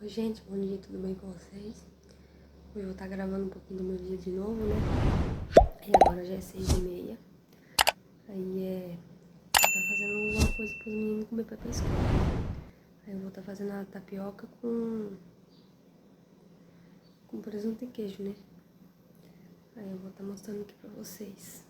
Oi gente, bom dia, tudo bem com vocês? Hoje eu vou estar gravando um pouquinho do meu dia de novo, né? E agora já é 6h30. Aí vou estar fazendo alguma coisa para os meninos comer pra ir pra escola. Aí eu vou estar fazendo a tapioca com presunto e queijo, né? Aí eu vou estar mostrando aqui pra vocês.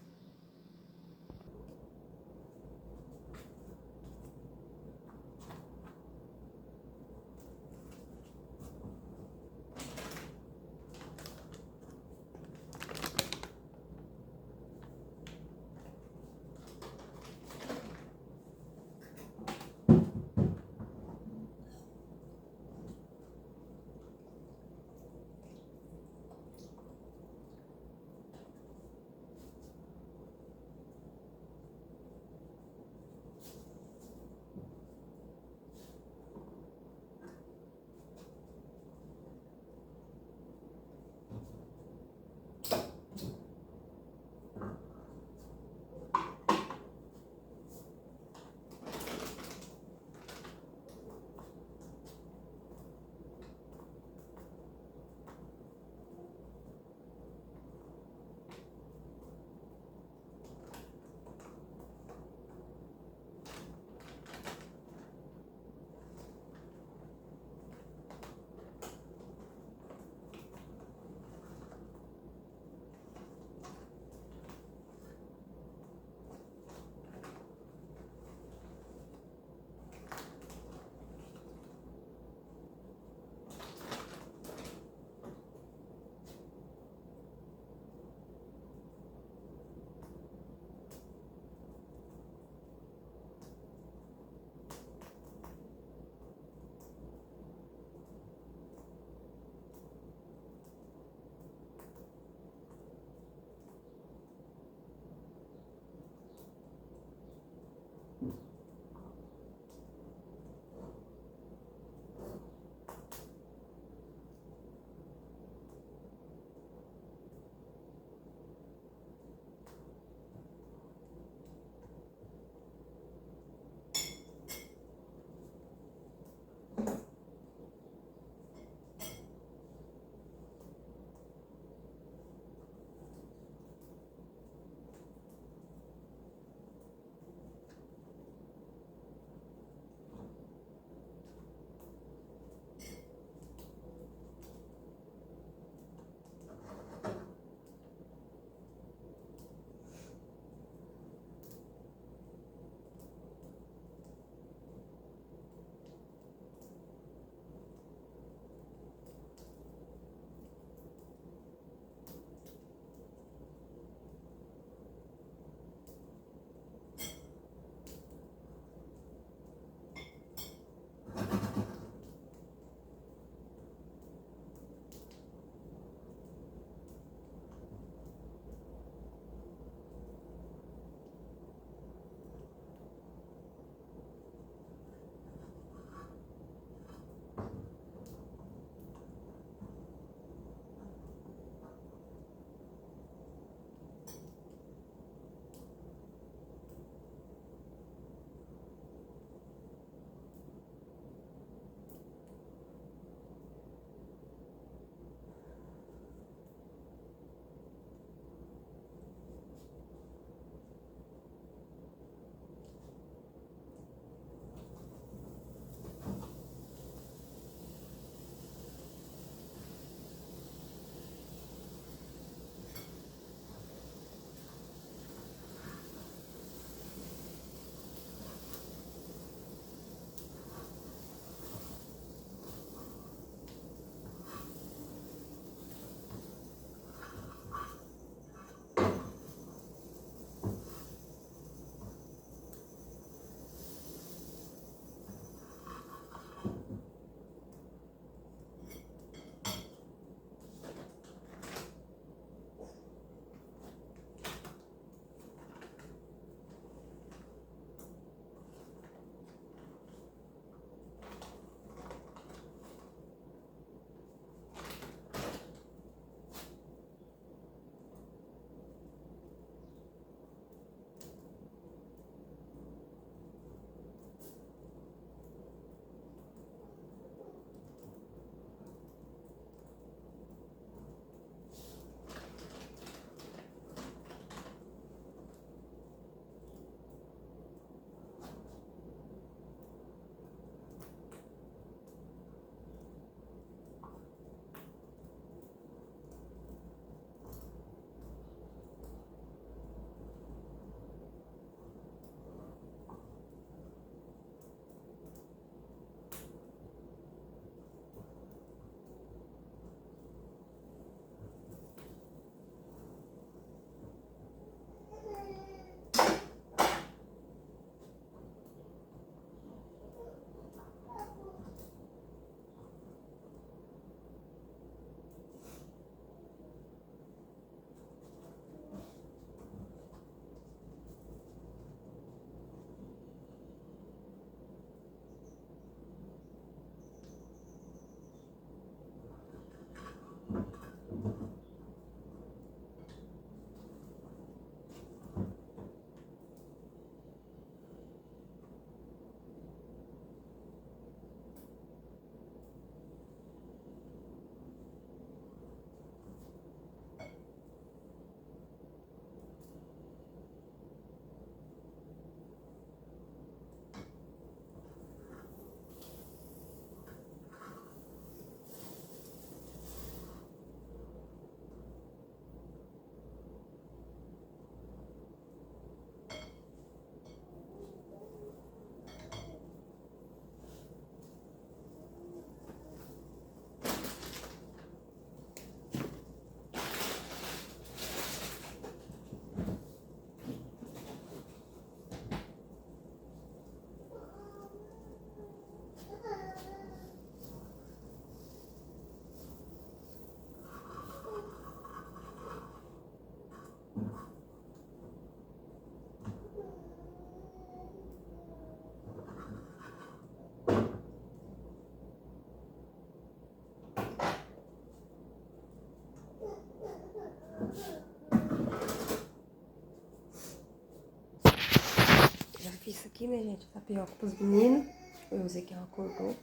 aqui, né, gente? Tapioca pros meninos. O Ezequiel acordou.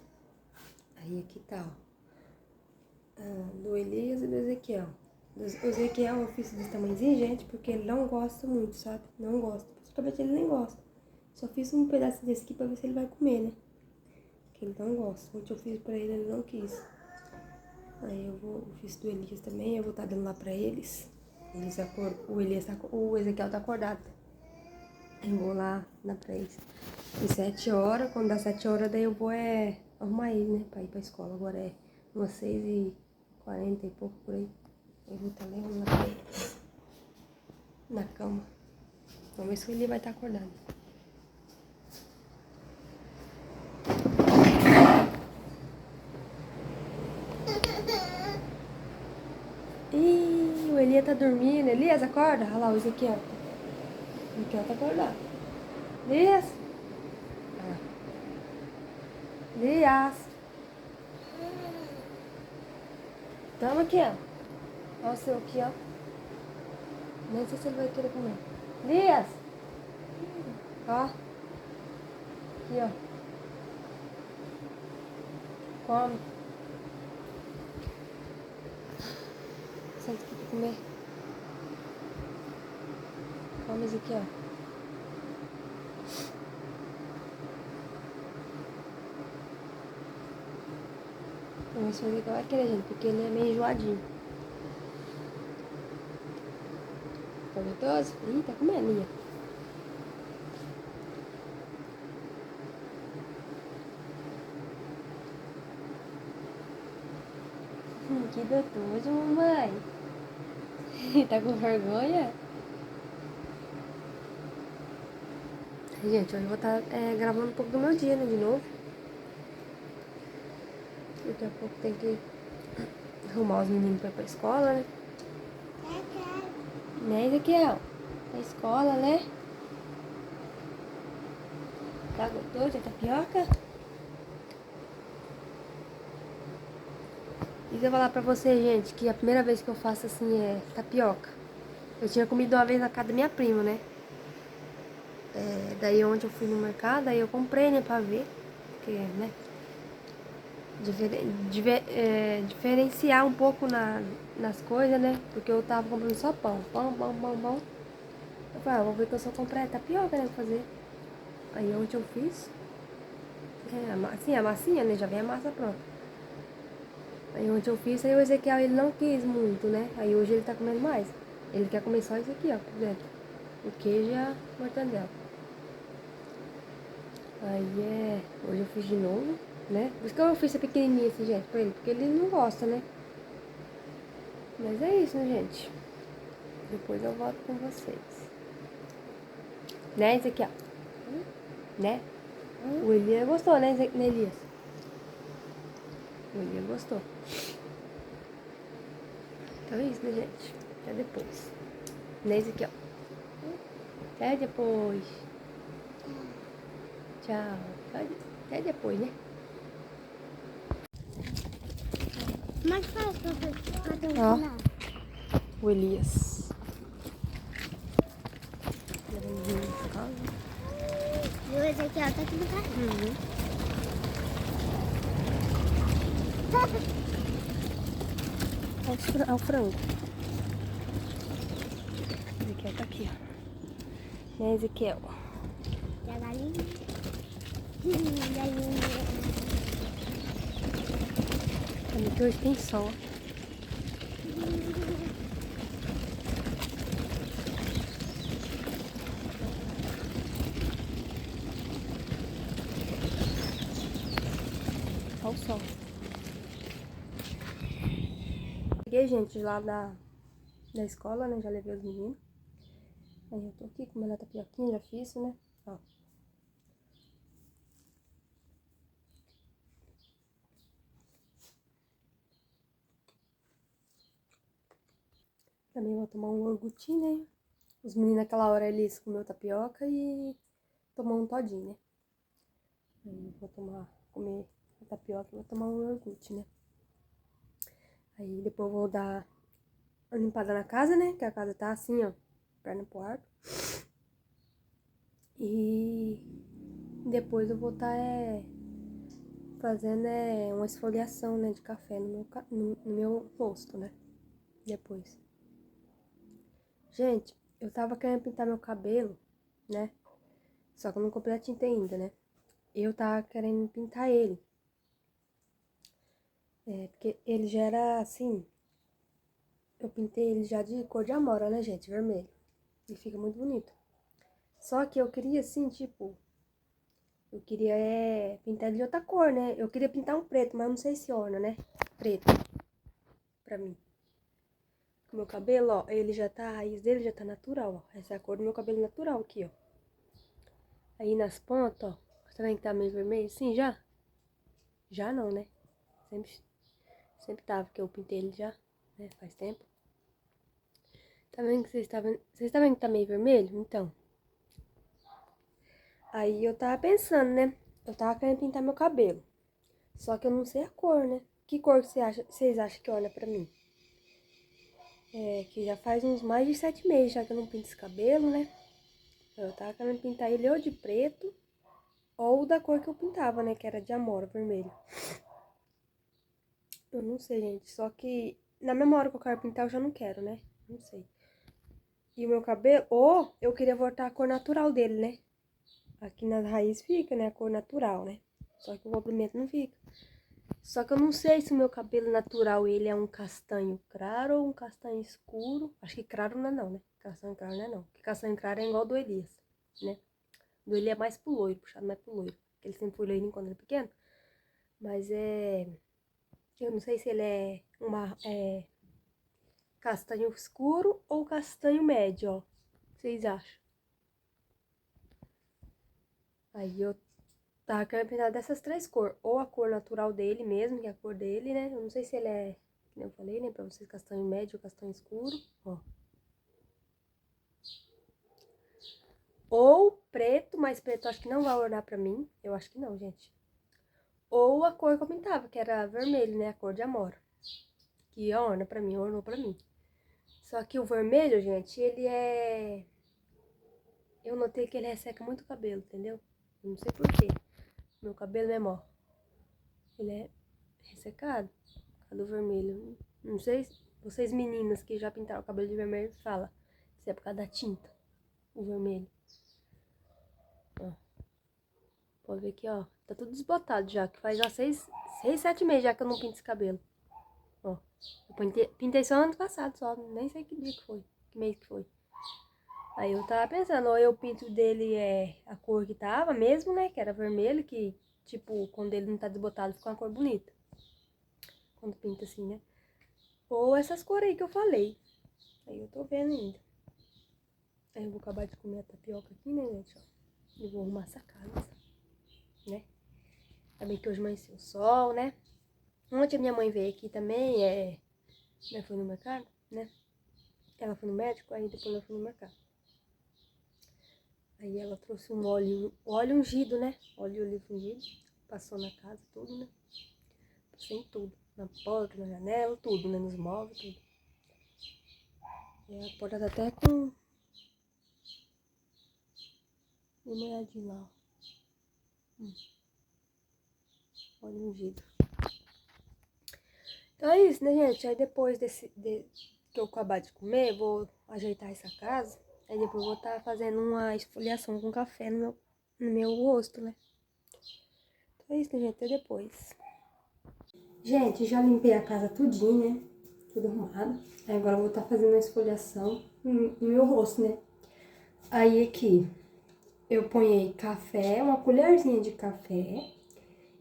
Aí aqui tá, ó. Do Elias e do Ezequiel. O Ezequiel eu fiz desse tamanhozinho, gente, porque ele não gosta muito, sabe? Não gosta. Praticamente ele nem gosta. Só fiz um pedaço desse aqui pra ver se ele vai comer, né? Porque ele não gosta. Ontem eu fiz pra ele, ele não quis. Aí eu fiz do Elias também, eu vou estar dando lá pra eles. O Ezequiel tá acordado. Eu vou lá dar pra eles. De 7 horas, quando dá 7 horas, daí eu vou arrumar ele, né? Pra ir pra escola. Agora é umas 6h40 e pouco por aí. Eu vou estar levando lá pra eles. Na cama. Vamos ver se ele vai estar acordado. Ih, o Elias tá dormindo. Elias, acorda. Olha lá o Ezequiel. O Ezequiel tá acordado. Elias. Elias. Toma aqui, ó. Olha o seu aqui, ó. Nem sei se ele vai querer comer. Elias. Ó. Aqui, ó. Come. Senta aqui pra comer. Come, Ezequiel. Vamos ver se o Ezequiel vai querer, gente, porque ele é meio enjoadinho. Tá gostoso? Ih, tá comendo, Lia. Que gostoso, mamãe. Tá com vergonha? Gente, hoje eu vou estar gravando um pouco do meu dia, né, de novo. Daqui a pouco tem que arrumar os meninos pra ir pra escola, né? Né, Ezequiel? Pra escola, né? Tá gostoso de tapioca? E eu vou falar pra vocês, gente, que a primeira vez que eu faço assim tapioca. Eu tinha comido uma vez na casa da minha prima, né? Daí ontem eu fui no mercado, aí eu comprei, né, pra ver. Porque, né? Diferenciar um pouco nas coisas, né? Porque eu tava comprando só pão. Pão, pão, pão, pão. Eu falei, vou ver que eu só comprei tapioca, né, pra fazer. Aí ontem eu fiz. Assim, a massinha, né? Já vem a massa pronta. Aí ontem eu fiz, aí o Ezequiel ele não quis muito, né? Aí hoje ele tá comendo mais. Ele quer comer só isso aqui, ó, por dentro. O queijo e a mortandela. Aí hoje eu fiz de novo, né? Por isso que eu fiz essa pequenininha assim, gente, pra ele, porque ele não gosta, né? Mas é isso, né, gente? Depois eu volto com vocês. Né, Ezequiel? Né? O Elias gostou, né, Elias? O Elias gostou. Então é isso, né, gente? Até depois. Né, Ezequiel? Até depois. Tchau. Até depois, né? Mas faz pra Ó, o Elias. E o Ezequiel tá aqui no carrinho. Olha o frango. Ezequiel tá aqui, ó. Né, Ezequiel? E a galinha. Galinha. Também que hoje tem sol. Olha o sol. Cheguei, gente, lá da escola, né? Já levei os meninos. Aí eu tô aqui comendo a tapioquinha, já fiz isso, né? Ó. Também vou tomar um iogurtinho, né? Os meninos naquela hora eles comeu tapioca e tomou um todinho, né? Aí eu vou comer a tapioca e vou tomar um iogurte, né? Aí depois eu vou dar uma limpada na casa, né? Que a casa tá assim, ó, perna pro ar. E Depois eu vou estar fazendo uma esfoliação, né, de café no meu rosto, né? Depois. Gente, eu tava querendo pintar meu cabelo, né? Só que eu não comprei a tinta ainda, né? Eu tava querendo pintar ele. Porque ele já era assim. Eu pintei ele já de cor de amora, né, gente? Vermelho. E fica muito bonito. Só que eu queria assim, tipo. Eu queria pintar ele de outra cor, né? Eu queria pintar um preto, mas eu não sei se orna, né? Preto. Pra mim. O meu cabelo, ó, ele já tá, a raiz dele já tá natural, ó. Essa é a cor do meu cabelo natural aqui, ó. Aí nas pontas, ó. Tá vendo que tá meio vermelho? Sim, já? Já não, né? Sempre tava, que eu pintei ele já, né? Faz tempo. Tá vendo que vocês tá vendo que tá meio vermelho? Então. Aí eu tava pensando, né? Eu tava querendo pintar meu cabelo. Só que eu não sei a cor, né? Que cor que vocês acham que olha pra mim? Que já faz uns mais de 7 meses já que eu não pinto esse cabelo, né? Eu tava querendo pintar ele ou de preto ou da cor que eu pintava, né? Que era de amora, vermelho. Eu não sei, gente. Só que na mesma hora que eu quero pintar, eu já não quero, né? Não sei. E o meu cabelo... Ou eu queria voltar a cor natural dele, né? Aqui nas raízes fica, né? A cor natural, né? Só que o comprimento não fica. Só que eu não sei se o meu cabelo natural, ele é um castanho claro ou um castanho escuro. Acho que claro não é não, né? Castanho claro não é não. Porque castanho claro é igual do Elias, né? Do Elias é mais pro loiro, puxado mais pro loiro. Porque ele sempre foi loirinho quando era pequeno. Mas eu não sei se ele é castanho escuro ou castanho médio, ó. Vocês acham? Aí eu tava querendo pintar dessas 3 cores. Ou a cor natural dele mesmo, que é a cor dele, né? Eu não sei se ele é, como eu falei, né, pra vocês, castanho médio ou castanho escuro, ó. Ou preto, mas preto acho que não vai ornar pra mim. Eu acho que não, gente. Ou a cor que eu pintava, que era vermelho, né? A cor de amora. Que orna pra mim, ornou pra mim. Só que o vermelho, gente, ele é... Eu notei que ele resseca muito o cabelo, entendeu? Eu não sei porquê. Meu cabelo é mó. Ele é ressecado. A do vermelho. Não sei se vocês meninas que já pintaram o cabelo de vermelho, fala se é por causa da tinta. O vermelho. Ó. Pode ver aqui, ó. Tá tudo desbotado já. Que faz já 7 meses já que eu não pinto esse cabelo. Ó. Eu pintei só ano passado, só. Nem sei que dia que foi. Que mês que foi. Aí eu tava pensando, ou eu pinto dele a cor que tava mesmo, né? Que era vermelho, que, tipo, quando ele não tá desbotado, fica uma cor bonita. Quando pinta assim, né? Ou essas cores aí que eu falei. Aí eu tô vendo ainda. Aí eu vou acabar de comer a tapioca aqui, né, gente? Ó. E vou arrumar essa casa, né? Também que hoje amanheceu o sol, né? Ontem a minha mãe veio aqui também, né? Foi no mercado, né? Ela foi no médico, aí depois ela foi no mercado. Aí ela trouxe um óleo ungido, né? Óleo olivo ungido. Passou na casa, tudo, né? Passei em tudo. Na porta, na janela, tudo, né? Nos móveis, tudo. E a porta tá até com... Dê uma olhadinha lá, ó. Óleo ungido. Então é isso, né, gente? Aí depois que eu acabar de comer, vou ajeitar essa casa. Aí depois vou estar fazendo uma esfoliação com café no meu rosto, né? Então é isso, né, gente? Até depois. Gente, já limpei a casa tudinho, né? Tudo arrumado. Aí agora eu vou estar fazendo uma esfoliação no meu rosto, né? Aí aqui eu ponhei café, uma colherzinha de café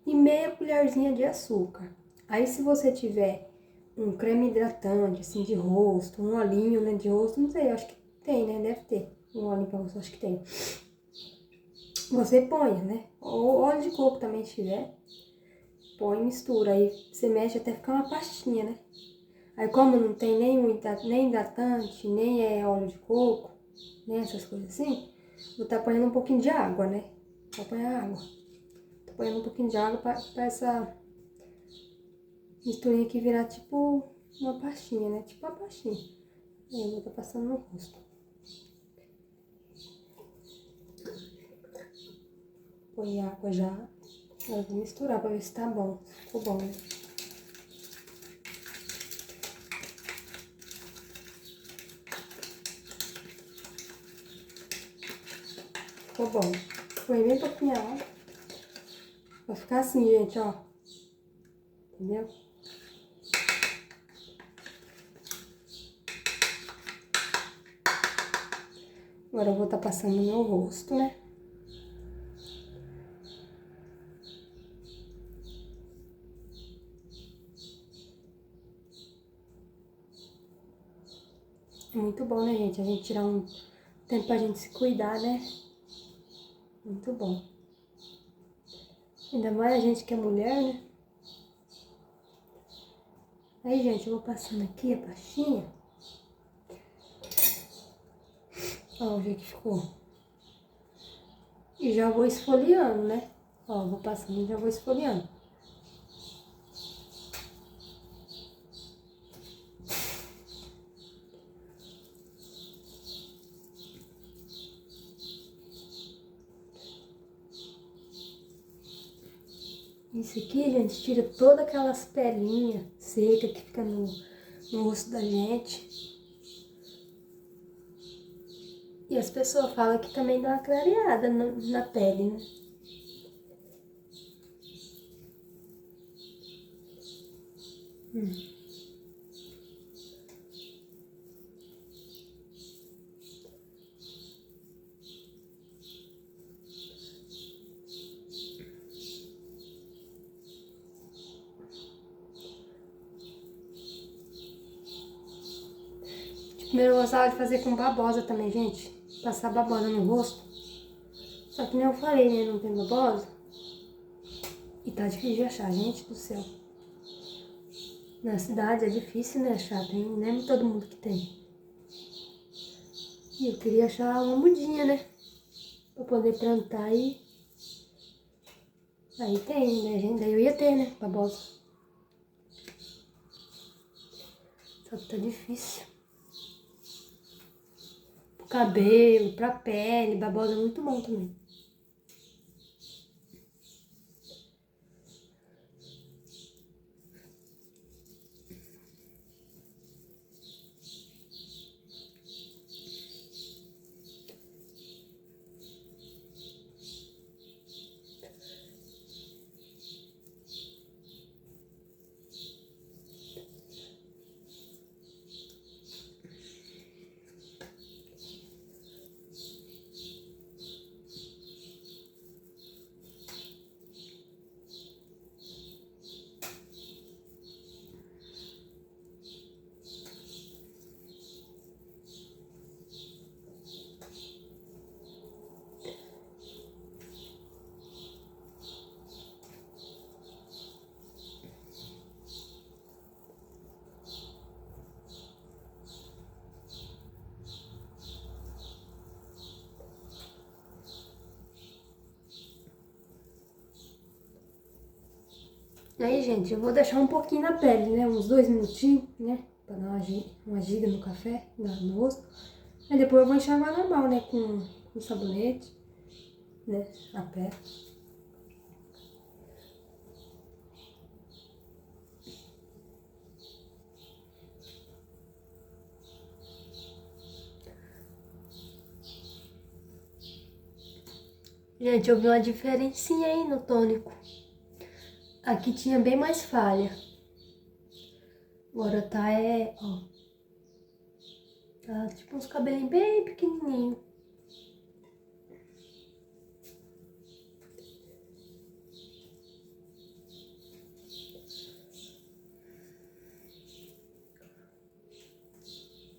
e meia colherzinha de açúcar. Aí se você tiver um creme hidratante, assim, de rosto, um olhinho, né, de rosto, não sei, acho que tem, né? Deve ter um olhinho pra você, acho que tem. Você põe, né? Ou óleo de coco também, se tiver. Põe e mistura. Aí você mexe até ficar uma pastinha, né? Aí como não tem nem hidratante, nem óleo de coco, nem essas coisas assim, vou estar ponhando um pouquinho de água, né? Vou pôr água. Tô ponhando um pouquinho de água pra essa misturinha aqui virar tipo uma pastinha, né? Tipo uma pastinha. Aí eu vou estar passando no rosto. Põe água já. Agora vou misturar pra ver se tá bom. Ficou bom, né? Ficou bom. Põe bem pouquinho água. Vai ficar assim, gente, ó. Entendeu? Agora eu vou estar passando no meu rosto, né? É muito bom, né, gente? A gente tirar um tempo pra gente se cuidar, né? Muito bom. Ainda mais a gente que é mulher, né? Aí, gente, eu vou passando aqui a pastinha. Ó, o jeito que ficou. E já vou esfoliando, né? Ó, vou passando e já vou esfoliando. Isso aqui, gente, tira todas aquelas pelinhas secas que fica no rosto da gente. E as pessoas falam que também dá uma clareada na pele, né? Primeiro eu gostava de fazer com babosa também, gente. Passar babosa no rosto. Só que nem eu falei, né? Não tem babosa. E tá difícil de achar, gente do céu. Na cidade é difícil, né, achar. Tem, nem todo mundo que tem. E eu queria achar uma mudinha, né? Pra poder plantar aí. Aí tem, né, gente? Daí eu ia ter, né? Babosa. Só que tá difícil. Pro cabelo, pra pele, babosa é muito bom também. Aí, gente, eu vou deixar um pouquinho na pele, né? Uns 2 minutinhos, né? Pra dar uma giga no café, no rosto. Aí depois eu vou enxaguar normal, né? Com sabonete, né? A pele. Gente, eu vi uma diferencinha aí no tônico. Aqui tinha bem mais falha. Agora tá, ó. Tá tipo uns cabelinhos bem pequenininhos.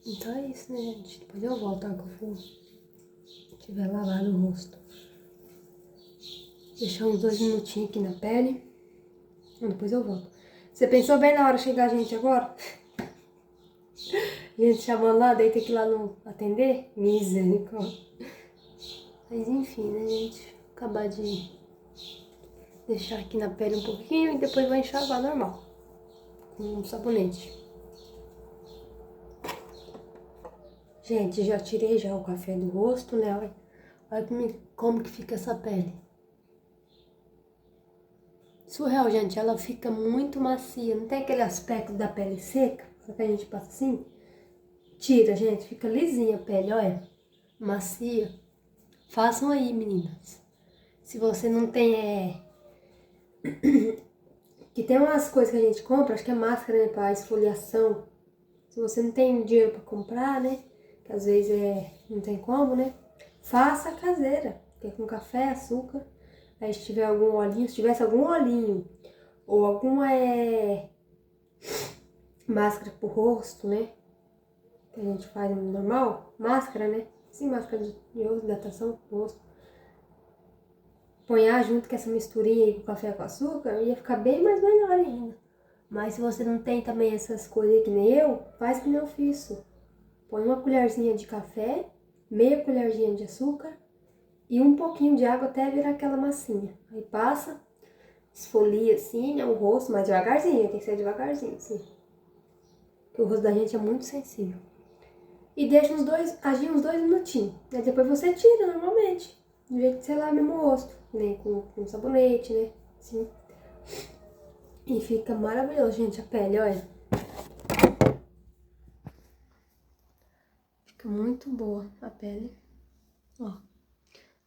Então é isso, né, gente? Depois eu volto, tá? Que eu for tiver lavado o rosto. Deixar uns 2 minutinhos aqui na pele. Depois eu volto. Você pensou bem na hora de chegar a gente agora? A gente chamando lá, daí tem que ir lá no atender? Misericórdia. Mas enfim, né, gente? Acabar de deixar aqui na pele um pouquinho e depois vai enxaguar normal. Com um sabonete. Gente, já tirei já o café do rosto, né? Olha como que fica essa pele. surreal, gente. Ela fica muito macia. Não tem aquele aspecto da pele seca? Só que a gente passa assim. Tira, gente. Fica lisinha a pele, olha. Macia. Façam aí, meninas. Se você não tem, que tem umas coisas que a gente compra, acho que é máscara, né, pra esfoliação. Se você não tem dinheiro pra comprar, né, que às vezes não tem como, né, faça a caseira, que é com café, açúcar. Aí se tiver algum olhinho, se tivesse algum olhinho ou alguma máscara pro rosto, né, que a gente faz normal, máscara, né, sim, máscara de rosto, hidratação pro rosto. Ponhar junto com essa misturinha aí com café com açúcar, ia ficar bem mais melhor ainda. Mas se você não tem também essas coisas que nem eu, faz que nem eu fiz. Põe uma colherzinha de café, meia colherzinha de açúcar e um pouquinho de água até virar aquela massinha. Aí passa, esfolia assim, né, o rosto, mas devagarzinho, tem que ser devagarzinho, assim. Porque o rosto da gente é muito sensível. E deixa agir uns 2 minutinhos. Aí depois você tira normalmente. Do jeito que você lava mesmo o rosto, né? Com sabonete, né? Assim. E fica maravilhoso, gente, a pele, olha. Fica muito boa a pele. Ó.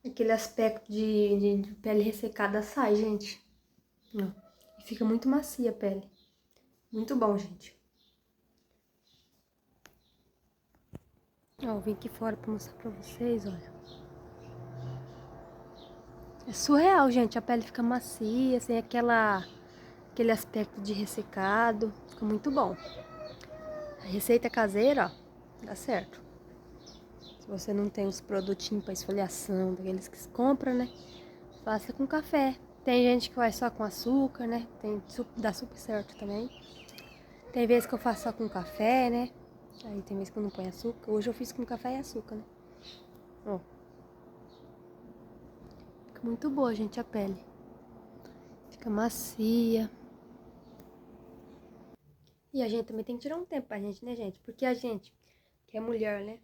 Aquele aspecto de pele ressecada sai, gente. Ó. E fica muito macia a pele. Muito bom, gente. Ó, eu vim aqui fora pra mostrar pra vocês, olha. É surreal, gente. A pele fica macia, sem aquele aspecto de ressecado. Fica muito bom. A receita caseira, ó, dá certo. Se você não tem os produtinhos pra esfoliação, daqueles que se compra, né? Faça com café. Tem gente que faz só com açúcar, né? Dá super certo também. Tem vezes que eu faço só com café, né? Aí tem vezes que eu não ponho açúcar. Hoje eu fiz com café e açúcar, né? Ó. Fica muito boa, gente, a pele. Fica macia. E a gente também tem que tirar um tempo pra gente, né, gente? Porque a gente, que é mulher, né?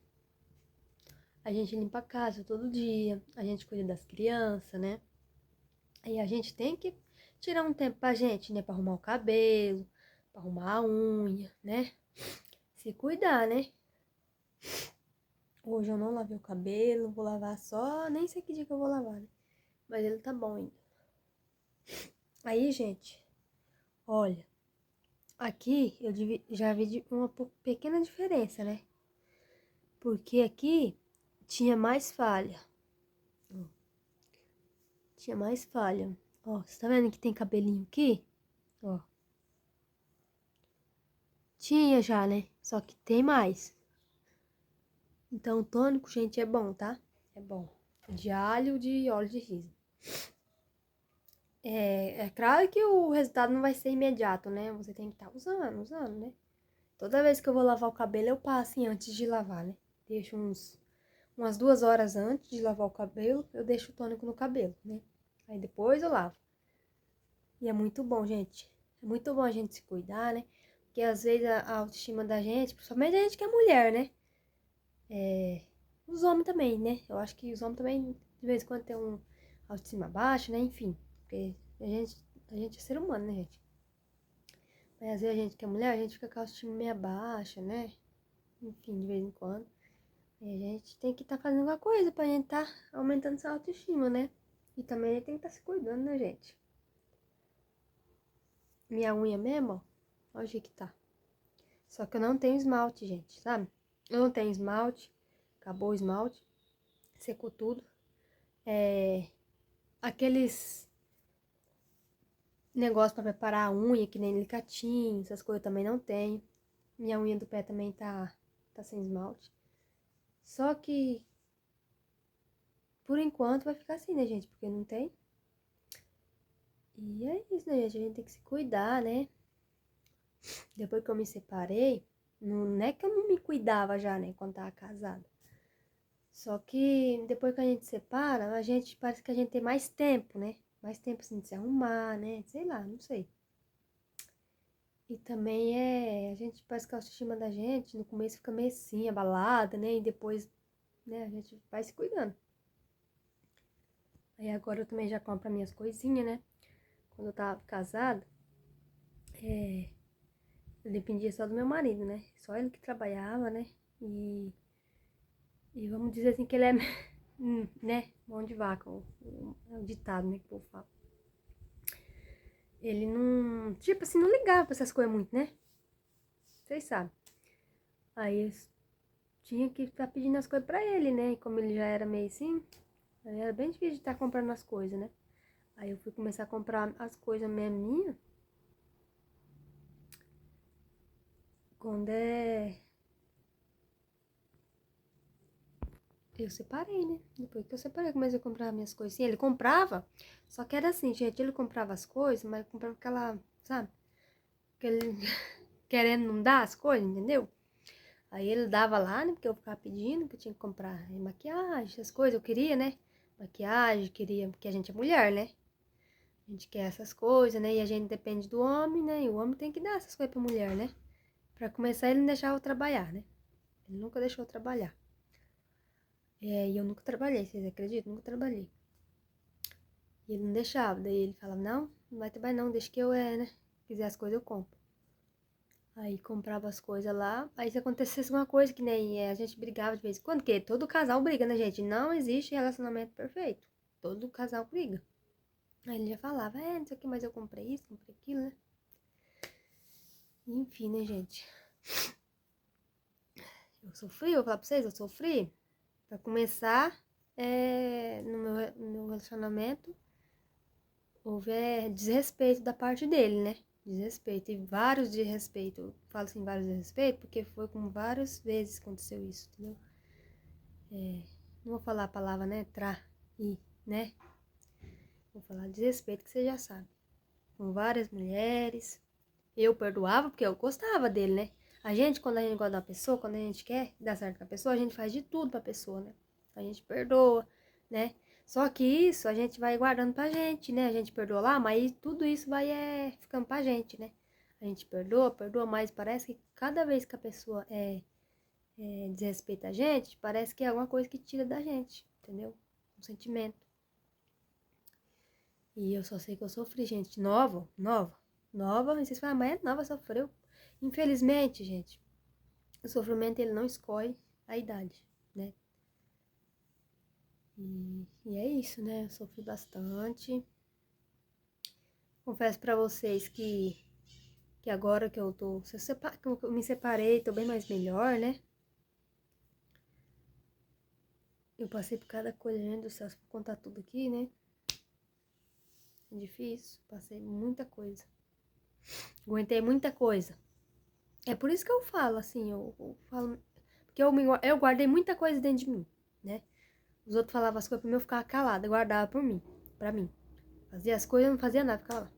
A gente limpa a casa todo dia. A gente cuida das crianças, né? Aí a gente tem que tirar um tempo pra gente, né? Pra arrumar o cabelo, pra arrumar a unha, né? Se cuidar, né? Hoje eu não lavei o cabelo, vou lavar só, nem sei que dia que eu vou lavar, né? Mas ele tá bom ainda. Aí, gente, olha, aqui eu já vi uma pequena diferença, né? Porque aqui tinha mais falha. Tinha mais falha. Ó, você tá vendo que tem cabelinho aqui? Ó. Tinha já, né? Só que tem mais. Então, o tônico, gente, é bom, tá? É bom. De alho, de óleo de riso. É claro que o resultado não vai ser imediato, né? Você tem que estar usando, né? Toda vez que eu vou lavar o cabelo, eu passo assim, antes de lavar, né? Deixo umas 2 horas antes de lavar o cabelo, eu deixo o tônico no cabelo, né? Aí depois eu lavo. E é muito bom, gente. É muito bom a gente se cuidar, né? Porque às vezes a autoestima da gente, principalmente a gente que é mulher, né? Os homens também, né? Eu acho que os homens também, de vez em quando, tem um autoestima baixa, né? Enfim, porque a gente é ser humano, né, gente? Mas às vezes a gente que é mulher, a gente fica com a autoestima meio baixa, né? Enfim, de vez em quando. E a gente tem que estar fazendo alguma coisa pra gente estar aumentando essa autoestima, né? E também a gente tem que estar se cuidando, né, gente? Minha unha mesmo, ó. Olha o jeito que tá. Só que eu não tenho esmalte, gente, sabe? Eu não tenho esmalte. Acabou o esmalte. Secou tudo. Aqueles negócios pra preparar a unha, que nem alicatinho, essas coisas eu também não tenho. Minha unha do pé também tá sem esmalte. Só que, por enquanto, vai ficar assim, né, gente? Porque não tem. E é isso, né, gente? A gente tem que se cuidar, né? Depois que eu me separei, não é que eu não me cuidava já, né, quando tava casada. Só que depois que a gente separa, a gente parece que a gente tem mais tempo, né? Mais tempo assim de se arrumar, né? Sei lá, não sei. E também a gente parece que a autoestima da gente no começo fica meio assim, abalada, né? E depois, né, a gente vai se cuidando. Aí agora eu também já compro as minhas coisinhas, né? quando eu tava casada, eu dependia só do meu marido, né? Só ele que trabalhava, né? E vamos dizer assim que ele é, né? Mão de vaca, é o ditado, né? Que o povo fala. Ele não, tipo assim, não ligava pra essas coisas muito, né? Vocês sabem. Aí eu tinha que estar pedindo as coisas pra ele, né? E como ele já era meio assim, aí era bem difícil de estar comprando as coisas, né? Aí eu fui começar a comprar as coisas mesmo minhas. Quando eu separei, né? Depois que eu separei, comecei a comprar minhas coisinhas. Ele comprava, só que era assim, gente, ele comprava as coisas, mas comprava aquela, sabe? Aquele querendo não dar as coisas, entendeu? Aí ele dava lá, né? Porque eu ficava pedindo que eu tinha que comprar maquiagem, essas coisas, eu queria, né? Maquiagem, queria, porque a gente é mulher, né? A gente quer essas coisas, né? E a gente depende do homem, né? E o homem tem que dar essas coisas pra mulher, né? Pra começar, ele não deixava eu trabalhar, né? Ele nunca deixou eu trabalhar. E eu nunca trabalhei, vocês acreditam? Nunca trabalhei. E ele não deixava, daí ele falava, não vai trabalhar não, deixa que eu, né? Quiser as coisas eu compro. Aí comprava as coisas lá, aí se acontecesse alguma coisa que nem a gente brigava de vez em quando, porque todo casal briga, né, gente? Não existe relacionamento perfeito. Todo casal briga. Aí ele já falava, não sei o que, mas eu comprei isso, comprei aquilo, né? Enfim, né, gente? Eu sofri, vou falar pra vocês, eu sofri. Pra começar, no meu relacionamento, houve desrespeito da parte dele, né? Desrespeito, e vários desrespeito. Eu falo assim, vários desrespeito, porque foi com várias vezes que aconteceu isso, entendeu? Não vou falar a palavra, né? Trair, né? Vou falar desrespeito, que você já sabe. Com várias mulheres. Eu perdoava, porque eu gostava dele, né? A gente, quando a gente gosta da pessoa, quando a gente quer dar certo com a pessoa, a gente faz de tudo pra pessoa, né? A gente perdoa, né? Só que isso a gente vai guardando pra gente, né? A gente perdoa lá, mas tudo isso vai ficando pra gente, né? A gente perdoa, mas parece que cada vez que a pessoa desrespeita a gente, parece que é alguma coisa que tira da gente, entendeu? Um sentimento. E eu só sei que eu sofri, gente. Nova. E vocês falam, mas é nova, sofreu. Infelizmente, gente, o sofrimento ele não escolhe a idade, né? E é isso, né? Eu sofri bastante. Confesso pra vocês que agora que eu tô. Que eu me separei, tô bem mais melhor, né? Eu passei por cada coisa, gente do céu, se for contar tudo aqui, né? É difícil. Passei muita coisa. Aguentei muita coisa. É por isso que eu falo, assim, eu falo. Porque eu guardei muita coisa dentro de mim, né? Os outros falavam as coisas pra mim, eu ficava calada, guardava pra mim. Fazia as coisas, eu não fazia nada, ficava lá.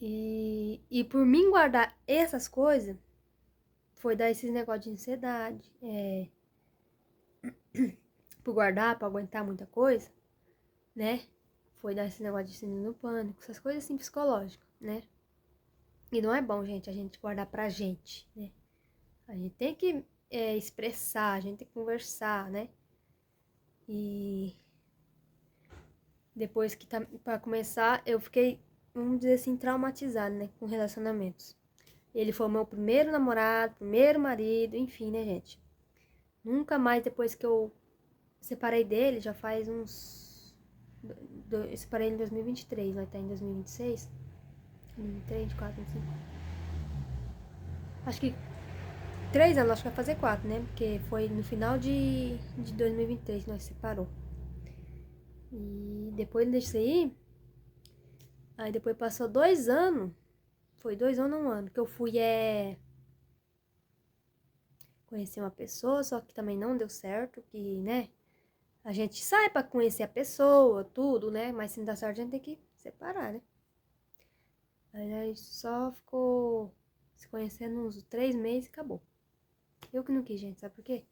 E por mim guardar essas coisas, foi dar esses negócios de ansiedade, por guardar, pra aguentar muita coisa, né? Foi dar esse negócio de síndrome do pânico, essas coisas assim psicológicas, né? E não é bom, gente, a gente guardar pra gente, né? A gente tem que expressar, a gente tem que conversar, né? E depois que tá pra começar, eu fiquei, vamos dizer assim, traumatizada, né? Com relacionamentos. Ele foi o meu primeiro namorado, primeiro marido, enfim, né, gente? Nunca mais, depois que eu separei dele, já faz uns... Eu separei ele em 2023, vai estar em 2026. 2023, 24, 25. Acho que 3 anos, acho que vai fazer 4, né? Porque foi no final de 2023 que nós separou. E depois desse aí depois passou 2 anos. Foi 2 anos ou 1 ano que eu fui conhecer uma pessoa, só que também não deu certo, que, né? A gente sai pra conhecer a pessoa, tudo, né? Mas se não dá certo, a gente tem que separar, né? Aí a gente só ficou se conhecendo uns 3 meses e acabou. Eu que não quis, gente, sabe por quê?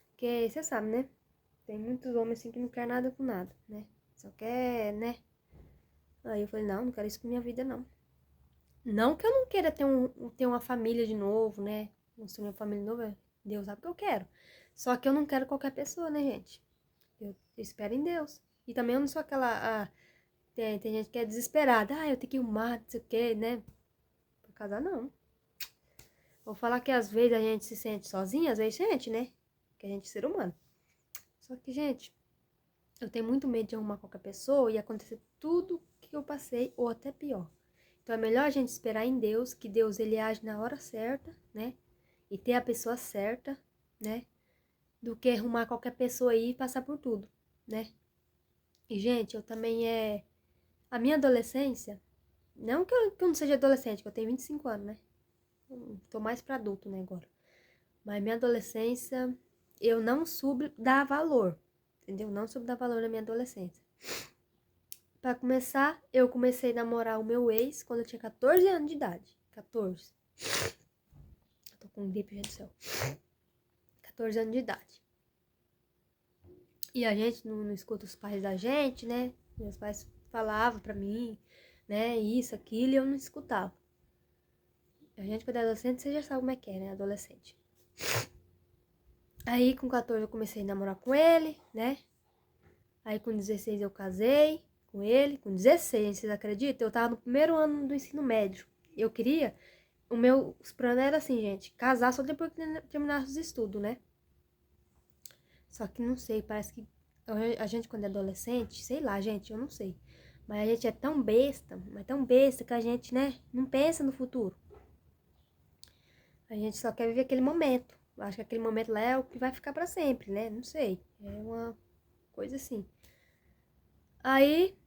Porque você sabe, né? Tem muitos homens assim que não quer nada com nada, né? Só quer, né? Aí eu falei, não quero isso pra minha vida, não. Não que eu não queira ter uma família de novo, né? Construir uma família de novo, Deus sabe o que eu quero. Só que eu não quero qualquer pessoa, né, gente? Eu espero em Deus. E também eu não sou aquela Tem gente que é desesperada. Ah, eu tenho que arrumar, não sei o que, né? Pra casar, não. Vou falar que às vezes a gente se sente sozinha, às vezes sente, né? Que a gente é ser humano. Só que, gente, eu tenho muito medo de arrumar qualquer pessoa e acontecer tudo que eu passei, ou até pior. Então é melhor a gente esperar em Deus, que Deus ele age na hora certa, né? E ter a pessoa certa, né? Do que arrumar qualquer pessoa aí e passar por tudo, né? E, gente, eu também a minha adolescência, não que eu não seja adolescente, que eu tenho 25 anos, né? Tô mais pra adulto, né, agora. Mas minha adolescência, eu não soube dar valor, entendeu? Não soube dar valor na minha adolescência. Pra começar, eu comecei a namorar o meu ex quando eu tinha 14 anos de idade. 14. Eu tô com gripe, gente do céu. 14 anos de idade. E a gente não escuta os pais da gente, né? Meus pais falavam pra mim, né? Isso, aquilo, e eu não escutava. A gente, quando é adolescente, você já sabe como é que é, né? Adolescente. Aí, com 14, eu comecei a namorar com ele, né? Aí, com 16, eu casei com ele. Com 16, vocês acreditam? Eu tava no primeiro ano do ensino médio. Eu queria... Os planos eram assim, gente. Casar só depois que terminasse os estudos, né? Só que não sei, parece que a gente, quando é adolescente, sei lá, gente, eu não sei. Mas a gente é tão besta, mas tão besta que a gente, né, não pensa no futuro. A gente só quer viver aquele momento. Eu acho que aquele momento lá é o que vai ficar pra sempre, né? Não sei. É uma coisa assim. Aí,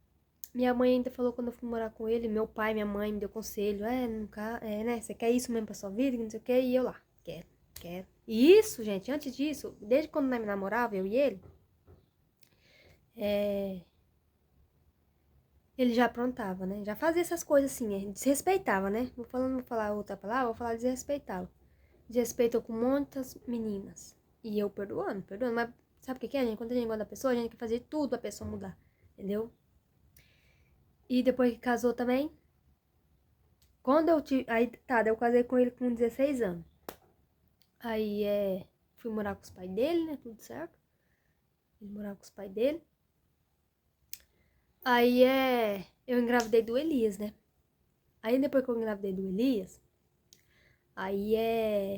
minha mãe ainda falou quando eu fui morar com ele, meu pai, minha mãe me deu conselho. Nunca, né? Você quer isso mesmo pra sua vida? Não sei o que. E eu lá, quero. E isso, gente, antes disso, desde quando nós me namorava, eu e ele já aprontava, né? Já fazia essas coisas assim, desrespeitava, né? Vou falar outra palavra, vou falar desrespeitava. Desrespeitou com muitas meninas. E eu perdoando. Mas sabe o que é, gente? Quando a gente gosta da pessoa, a gente quer fazer tudo pra pessoa mudar. Entendeu? E depois que casou também, quando eu tive... Aí, tá, daí eu casei com ele com 16 anos. Aí, fui morar com os pais dele, né? Tudo certo. Ele morava com os pais dele. Aí, eu engravidei do Elias, né? Aí, depois que eu engravidei do Elias, aí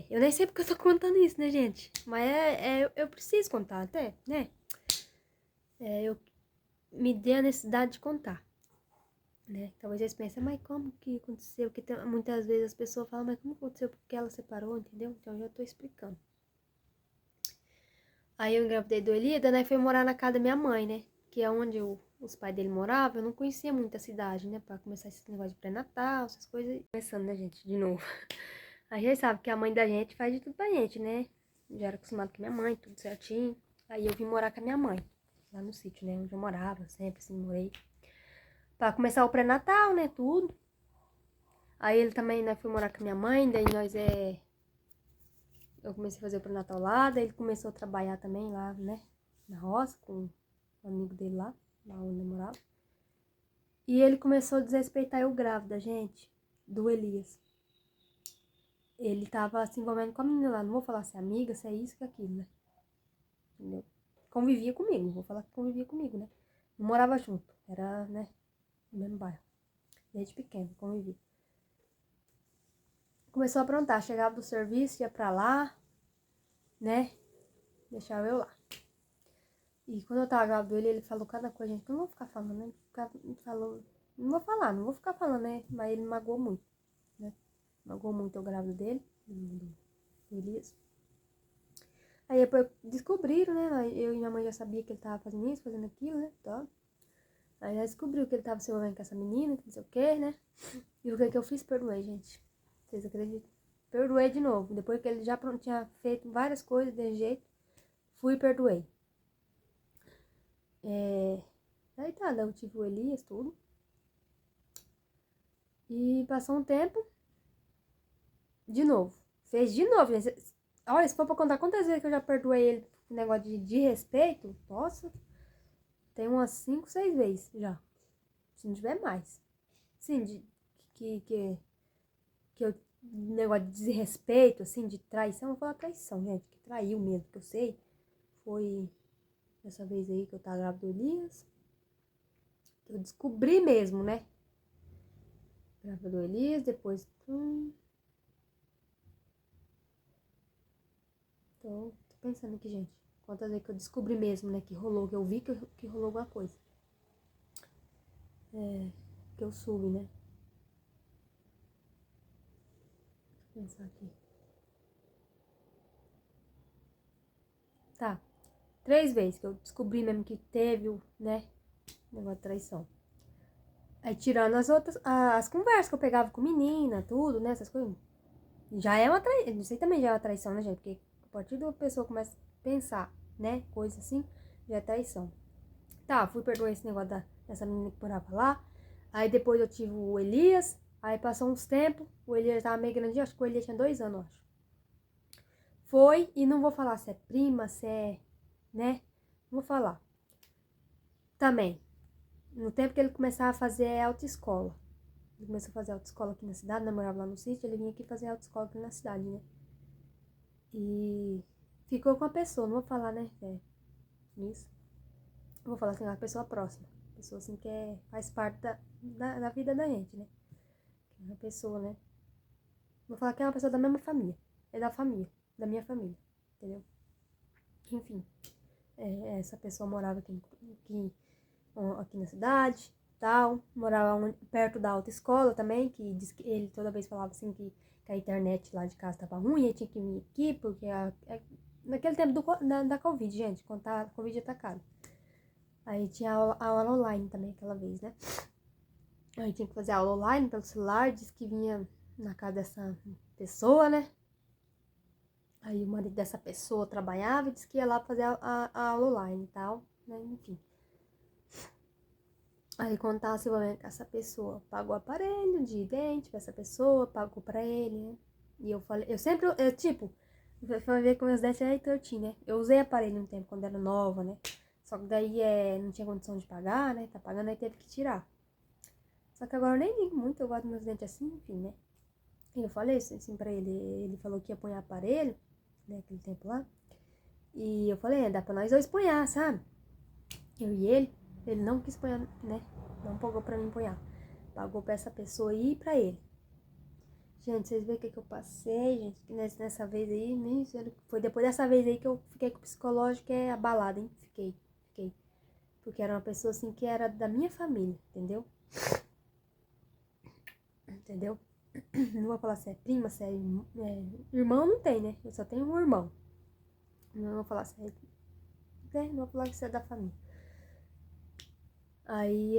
eu nem sei porque eu tô contando isso, né, gente? Mas eu preciso contar até, né? Eu me dei a necessidade de contar, né? Talvez eles pensem, mas como que aconteceu? Porque muitas vezes as pessoas falam, mas como aconteceu? Porque ela separou, entendeu? Então eu já tô explicando. Aí eu engravidei do Elida, né? Fui morar na casa da minha mãe, né? Que é onde os pais dele moravam. Eu não conhecia muito a cidade, né? Pra começar esse negócio de pré-natal, essas coisas. Começando, né, gente? De novo. A gente sabe que a mãe da gente faz de tudo pra gente, né? Já era acostumado com minha mãe, tudo certinho. Aí eu vim morar com a minha mãe, lá no sítio, né? Onde eu morava, sempre assim, morei. Pra começar o pré-natal, né? Tudo. Aí ele também, né? Foi morar com a minha mãe, daí eu comecei a fazer o pré-natal lá, daí ele começou a trabalhar também lá, né? Na roça, com um amigo dele lá onde eu morava. E ele começou a desrespeitar eu grávida, gente, do Elias. Ele tava se envolvendo com a menina lá, não vou falar se é amiga, se é isso, que é aquilo, né? Entendeu? Convivia comigo, vou falar que convivia comigo, né? Não morava junto, era, né, no mesmo bairro. Desde pequeno, convivia. Começou a aprontar, chegava do serviço, ia pra lá, né? Deixava eu lá. E quando eu tava grávida dele, ele falou cada coisa, gente, que eu não vou ficar falando, né? Ele falou, não vou ficar falando, né? Mas ele magoou muito, né? Magoou muito eu grávida dele, do Elias. Aí depois descobriram, né? Eu e minha mãe já sabia que ele tava fazendo isso, fazendo aquilo, né? Tá. Aí já descobriu que ele tava se envolvendo com essa menina, que não sei o que, né? E o que eu fiz? Perdoei, gente. Vocês acreditam? Perdoei de novo. Depois que ele já tinha feito várias coisas de jeito, fui e perdoei. Aí tá, daí eu tive o Elias, tudo. E passou um tempo, de novo. Fez de novo. Olha, se for pra contar quantas vezes que eu já perdoei ele por negócio de respeito, nossa, tem umas 5, 6 vezes já. Se não tiver mais. Sim, que eu, negócio de desrespeito, assim, de traição, eu vou falar traição, gente, que traiu mesmo, que eu sei. Foi dessa vez aí que eu tava grávida do Elias, Eu descobri mesmo, né? Grávida do Elias, depois... Tô pensando aqui, gente. Quantas vezes que eu descobri mesmo, né? Que rolou, que eu vi que rolou alguma coisa. Que eu soube, né? Deixa eu pensar aqui. Tá. 3 vezes que eu descobri mesmo que teve, né? Negócio de traição. Aí tirando as outras, as conversas que eu pegava com menina, tudo, né? Essas coisas. Já é uma traição. Isso aí também já é uma traição, né, gente? Porque a partir da pessoa começa a pensar, né? Coisa assim, já é traição. Tá, fui perdoar esse negócio dessa menina que morava lá. Aí depois eu tive o Elias. Aí passou uns tempos. O Elias tava meio grandinho. Acho que o Elias tinha 2 anos, eu acho. Foi, e não vou falar se é prima, se é, né? Não vou falar. Também, no tempo que ele começava a fazer autoescola. Ele começou a fazer autoescola aqui na cidade, né? Morava lá no sítio, ele vinha aqui fazer autoescola aqui na cidade, né? E ficou com a pessoa, não vou falar, né? Isso. Vou falar assim, uma pessoa próxima. Pessoa assim que faz parte da vida da gente, né? Que é uma pessoa, né? Vou falar que é uma pessoa da mesma família. É da família, da minha família, entendeu? Enfim, essa pessoa morava aqui na cidade, tal. Morava perto da autoescola também, que diz que ele toda vez falava assim que a internet lá de casa tava ruim, ele tinha que vir aqui, porque naquele tempo da Covid, gente, quando a Covid atacada. Aí tinha aula online também aquela vez, né? Aí tinha que fazer aula online pelo celular, diz que vinha na casa dessa pessoa, né? Aí o marido dessa pessoa trabalhava e disse que ia lá fazer a aula online e tal, né? Enfim. Aí quando tava se envolvendo com essa pessoa, pagou aparelho de dente pra essa pessoa, pagou pra ele, né? E eu falei, tipo, foi ver que meus dentes eram tortinhos, né? Eu usei aparelho um tempo quando era nova, né? Só que daí não tinha condição de pagar, né? Tá pagando, aí teve que tirar. Só que agora eu nem ligo muito, eu guardo meus dentes assim, enfim, né? E eu falei isso assim pra ele, ele falou que ia pôr aparelho, né? Aquele tempo lá. E eu falei, dá pra nós dois ponhar, sabe? Eu e ele não quis ponhar, né? Não pagou pra mim ponhar. Pagou pra essa pessoa ir e pra ele. Gente, vocês veem o que eu passei, gente, nessa vez aí, foi depois dessa vez aí que eu fiquei com o psicológico abalado, hein? Fiquei. Porque era uma pessoa assim que era da minha família, entendeu? Entendeu? Não vou falar se é prima, se é irmão, não tem, né? Eu só tenho um irmão. Não vou falar se não vou falar que você é da família. Aí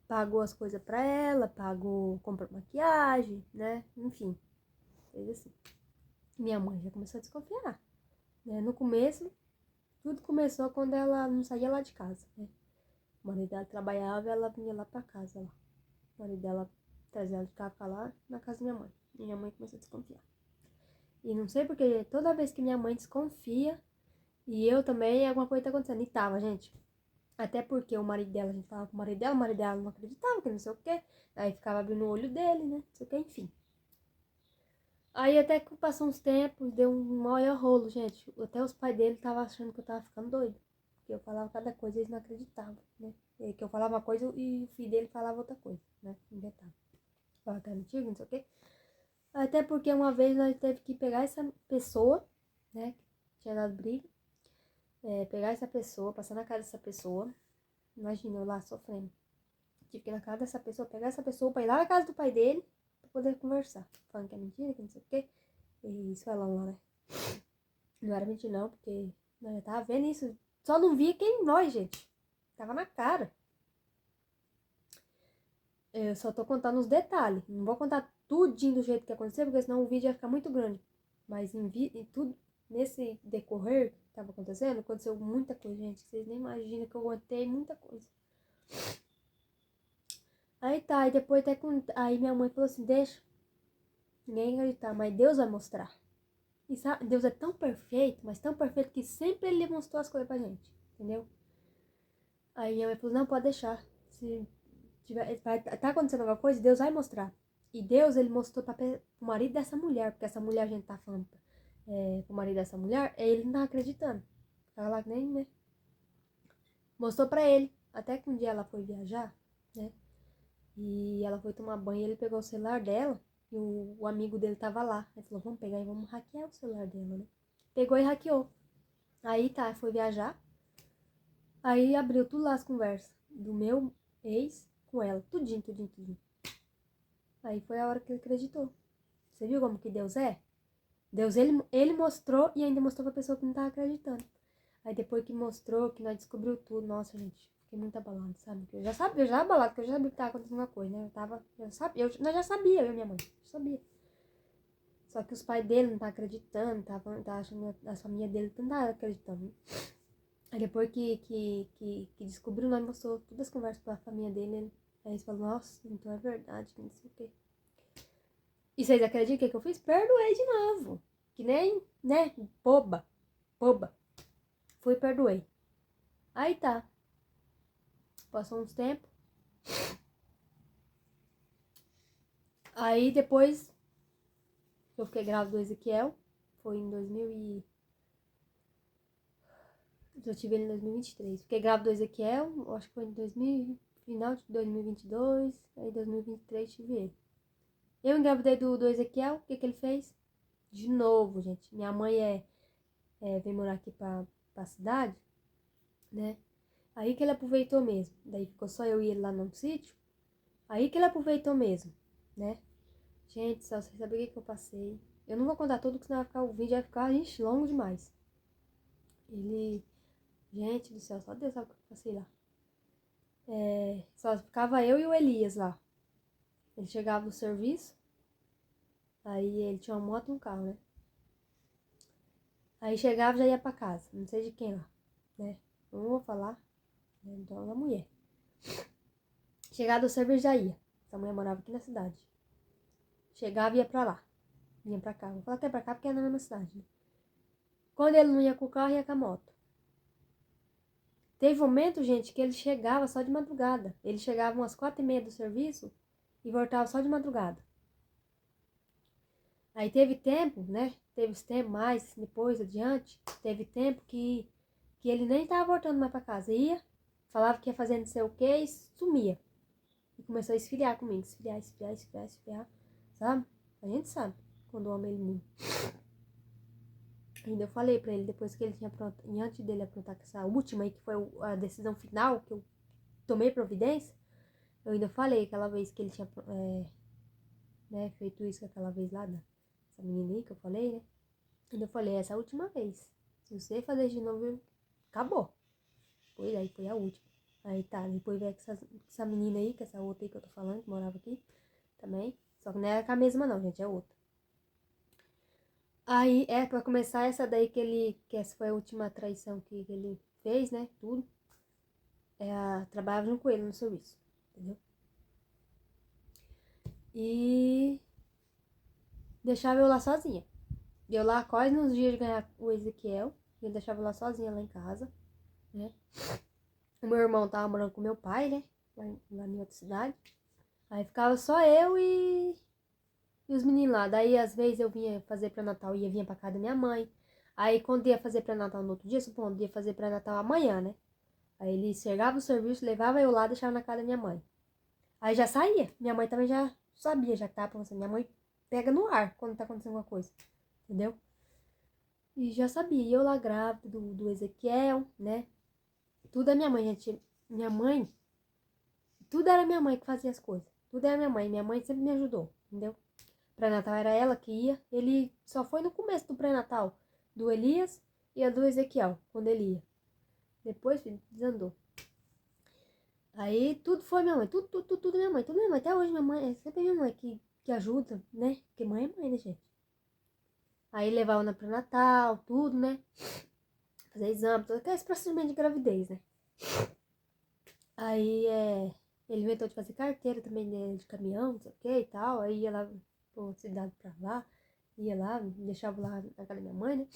pagou as coisas pra ela, comprou maquiagem, né? Enfim, fez assim. Minha mãe já começou a desconfiar, né? No começo, tudo começou quando ela não saía lá de casa, né? O marido dela trabalhava e ela vinha lá pra casa, lá. O marido dela trazia ela de carro pra lá, na casa da minha mãe. Minha mãe começou a desconfiar. E não sei porque toda vez que minha mãe desconfia, e eu também, alguma coisa tá acontecendo. E tava, gente. Até porque o marido dela, a gente falava com o marido dela não acreditava, que não sei o quê. Aí ficava abrindo o olho dele, né? Não sei o quê, enfim. Aí até que passou uns tempos, deu um maior rolo, gente. Até os pais dele estavam achando que eu tava ficando doido. Porque eu falava cada coisa e eles não acreditavam, né? E que eu falava uma coisa e o filho dele falava outra coisa, né? Inventava. Falava que era mentira, não sei o quê. Até porque uma vez nós teve que pegar essa pessoa, né? Que tinha dado briga. Pegar essa pessoa, passar na casa dessa pessoa. Imagina eu lá sofrendo. Tive que ir na casa dessa pessoa, pegar essa pessoa pra ir lá na casa do pai dele pra poder conversar. Falando que é mentira, que não sei o quê. E isso falando lá, né? Não era mentira não, porque nós já tava vendo isso. Só não via quem nós, gente. Tava na cara. Eu só tô contando os detalhes. Não vou contar tudinho do jeito que aconteceu, porque senão o vídeo ia ficar muito grande. Mas em tudo, nesse decorrer que tava acontecendo, aconteceu muita coisa, gente. Vocês nem imaginam que eu aguentei muita coisa. Aí tá, e depois até aí minha mãe falou assim, deixa, ninguém acreditar, mas Deus vai mostrar. E sabe, Deus é tão perfeito, mas tão perfeito que sempre Ele mostrou as coisas pra gente, entendeu? Aí minha mãe falou, não, pode deixar. Se tá acontecendo alguma coisa, Deus vai mostrar. E Deus, Ele mostrou pro marido dessa mulher, porque essa mulher a gente tá falando pro marido dessa mulher, ele não tá acreditando. Ficava lá que nem, né? Mostrou pra ele Até que um dia ela foi viajar, né? E ela foi tomar banho e ele pegou o celular dela e o amigo dele tava lá. Ele falou, vamos pegar e vamos hackear o celular dela, né? Pegou e hackeou. Aí tá, foi viajar. Aí abriu tudo lá as conversas do meu ex com ela. Tudinho, tudinho, tudinho. Aí foi a hora que ele acreditou. Você viu como que Deus é? Deus, ele mostrou e ainda mostrou pra pessoa que não tava acreditando. Aí depois que mostrou, que nós descobriu tudo, nossa, gente, fiquei muito abalada, sabe? Eu já sabia, eu já abalada, porque eu já sabia que tava acontecendo uma coisa, né? Nós já sabia, eu e minha mãe, já sabia. Só que os pais dele não estavam acreditando, tava achando, a família dele não tava acreditando, né? Aí depois que descobriu, nós mostrou todas as conversas pra família dele, aí eles falaram, nossa, então é verdade, não sei o quê. E vocês acreditam que eu fiz? Perdoei de novo. Que nem, né, boba. Fui e perdoei. Aí tá. Passou uns tempos. Aí depois eu fiquei grávida do Ezequiel. Foi em 2000 e... Eu tive ele em 2023. Fiquei grávida do Ezequiel. Acho que foi em 2000... Final de 2022. Aí em 2023 tive ele. Eu engravidei do Ezequiel. O que ele fez? De novo, gente. Minha mãe veio morar aqui pra cidade, né? Aí que ele aproveitou mesmo. Daí ficou só eu e ele lá no sítio. Aí que ele aproveitou mesmo, né? Gente, só vocês sabem o que eu passei. Eu não vou contar tudo, porque senão vai ficar, o vídeo vai ficar, ixi, longo demais. Ele... Gente do céu, só Deus sabe o que eu passei lá. Só ficava eu e o Elias lá. Ele chegava do serviço. Aí ele tinha uma moto e um carro, né? Aí chegava e já ia pra casa. Não sei de quem lá, né? Não vou falar. Né? Então, da mulher. Chegava do serviço já ia. Essa mulher morava aqui na cidade. Chegava e ia pra lá. Vinha pra cá. Vou falar que é pra cá porque é na mesma cidade, né? Quando ele não ia com o carro, ia com a moto. Teve momento, gente, que ele chegava só de madrugada. Ele chegava umas 4h30 do serviço e voltava só de madrugada. Aí teve tempo, né? Teve esse tempo mais, depois, adiante, teve tempo que ele nem tava voltando mais pra casa. Ia, falava que ia fazer não sei o que e sumia. E começou a esfriar comigo. Esfriar. Sabe? A gente sabe quando o homem ele muda. Ainda eu falei pra ele, depois que ele tinha pronto, e antes dele aprontar com essa última aí, que foi a decisão final, que eu tomei providência, eu ainda falei aquela vez que ele tinha né, feito isso aquela vez lá, essa menina aí que eu falei, né? Ainda eu falei, essa é a última vez. Se você fazer de novo, acabou. Pois aí foi a última. Aí tá, depois veio essa menina aí, que essa outra aí que eu tô falando, que morava aqui também. Só que não era com a mesma não, gente, é outra. Aí, pra começar, essa daí que essa foi a última traição que ele fez, né, tudo. Trabalhava junto com ele no serviço, entendeu? E deixava eu lá sozinha. Eu lá quase nos dias de ganhar o Ezequiel, ele deixava eu lá sozinha lá em casa, né? O meu irmão tava morando com meu pai, né, lá em outra cidade. Aí ficava só eu e os meninos lá. Daí, às vezes, eu vinha fazer pré-natal e vinha pra casa da minha mãe. Aí, quando ia fazer pré-natal no outro dia, supondo, ia fazer pré-natal amanhã, né? Aí ele chegava o serviço, levava eu lá, deixava na casa da minha mãe. Aí já saía. Minha mãe também já sabia, já tava pensando. Minha mãe pega no ar quando tá acontecendo alguma coisa. Entendeu? E já sabia. E eu lá grávida do Ezequiel, né? Tudo é minha mãe, gente. Minha mãe, tudo era minha mãe que fazia as coisas. Tudo era minha mãe. Minha mãe sempre me ajudou, entendeu? Pré-natal era ela que ia. Ele só foi no começo do pré-natal do Elias e a do Ezequiel, quando ele ia. Depois, filho, desandou. Aí tudo foi minha mãe, tudo minha mãe, tudo minha mãe. Até hoje minha mãe, é sempre minha mãe que ajuda, né? Porque mãe é mãe, né, gente? Aí levava na pré-natal, tudo, né? Fazer exame, todo esse procedimento de gravidez, né? Aí ele inventou de fazer carteira também de caminhão, não sei o que e tal. Aí ia lá pra cidade pra lá, ia lá, me deixava lá na casa da minha mãe, né?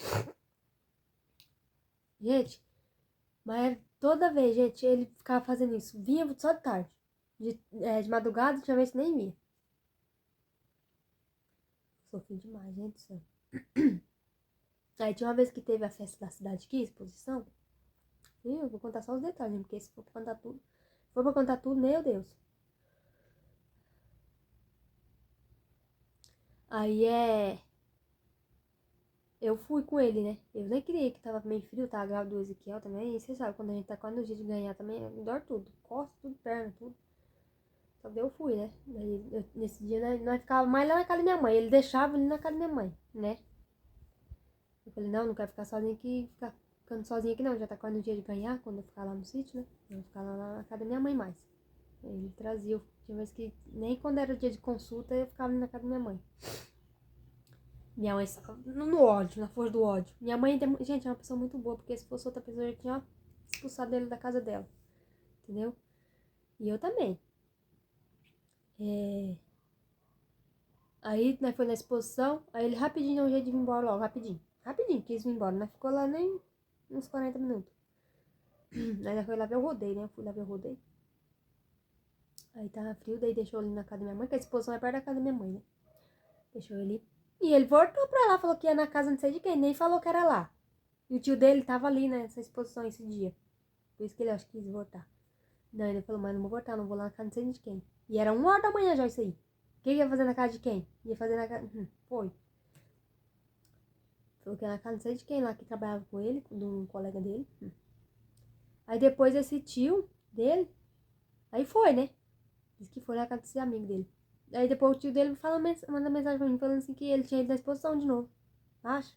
Gente, mas toda vez, gente, ele ficava fazendo isso. Vinha só de tarde. De madrugada, tinha vez que nem via. Sofri demais, gente do céu. Aí tinha uma vez que teve a festa da cidade aqui, exposição. Eu vou contar só os detalhes, porque se for pra contar tudo, meu Deus. Aí eu fui com ele, né? Eu nem queria, que tava meio frio, tava grávida do Ezequiel também. E você sabe, quando a gente tá quase no dia de ganhar também, dói tudo. Costa, tudo, perna, tudo. Só que eu fui, né? Daí, nesse dia, nós ficava mais lá na casa da minha mãe. Ele deixava ele na casa da minha mãe, né? Eu falei, não quero ficar sozinha aqui, ficar ficando sozinha aqui não. Já tá quase no dia de ganhar, quando eu ficar lá no sítio, né? Eu vou ficar lá na casa da minha mãe mais. Aí ele trazia, tinha vez que nem quando era dia de consulta, eu ficava ali na casa da minha mãe. Minha mãe, no ódio, na força do ódio. Minha mãe, gente, é uma pessoa muito boa, porque se fosse outra pessoa, eu tinha expulsado ele da casa dela. Entendeu? E eu também. Aí, nós foi na exposição, aí ele rapidinho deu um jeito de vir embora logo, rapidinho. Rapidinho, quis vir embora, nós ficou lá nem uns 40 minutos. Aí nós foi lá ver o rodeio, né? Eu fui lá ver o rodeio. Aí tava frio, daí deixou ele na casa da minha mãe, que a exposição é perto da casa da minha mãe, né? Deixou ele. E ele voltou pra lá, falou que ia na casa não sei de quem, nem falou que era lá. E o tio dele tava ali nessa exposição esse dia. Por isso que ele acho que quis voltar. Não, ele falou, mas não vou voltar, não vou lá na casa não sei de quem. E era 1 hora da manhã já isso aí. O que ia fazer na casa de quem? Ia fazer na casa... Foi. Falou que era na casa não sei de quem lá que trabalhava com ele, de um colega dele. Aí depois esse tio dele, aí foi, né? Disse que foi na casa desse amigo dele. Aí depois o tio dele manda mensagem pra mim falando assim que ele tinha ido na exposição de novo. Acha?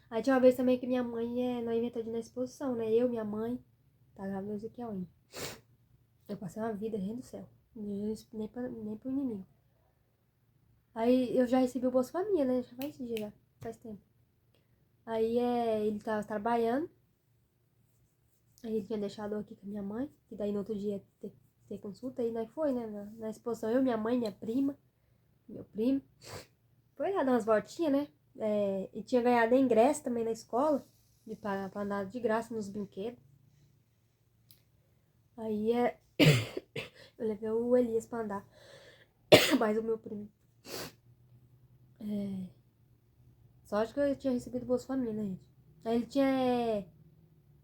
Aí tinha uma vez também que minha mãe nós inventou de ir na exposição, né? Eu, minha mãe, tá grávida do Ezequiel ainda. Eu passei uma vida, gente do céu. Nem pro inimigo. Aí eu já recebi o Bolsa Família, né? Já faz esse dia, já. Faz tempo. Aí ele tava trabalhando. Aí ele tinha deixado aqui com a minha mãe. Que daí no outro dia ter consulta. Aí nós foi, né? Na exposição. Eu, minha mãe, minha prima. Meu primo. Foi lá dar umas voltinhas, né? E tinha ganhado ingresso também na escola. Pra andar de graça nos brinquedos. Aí eu levei o Elias pra andar. Mas o meu primo. Só acho que eu tinha recebido o Bolsa Família, né, gente? Aí ele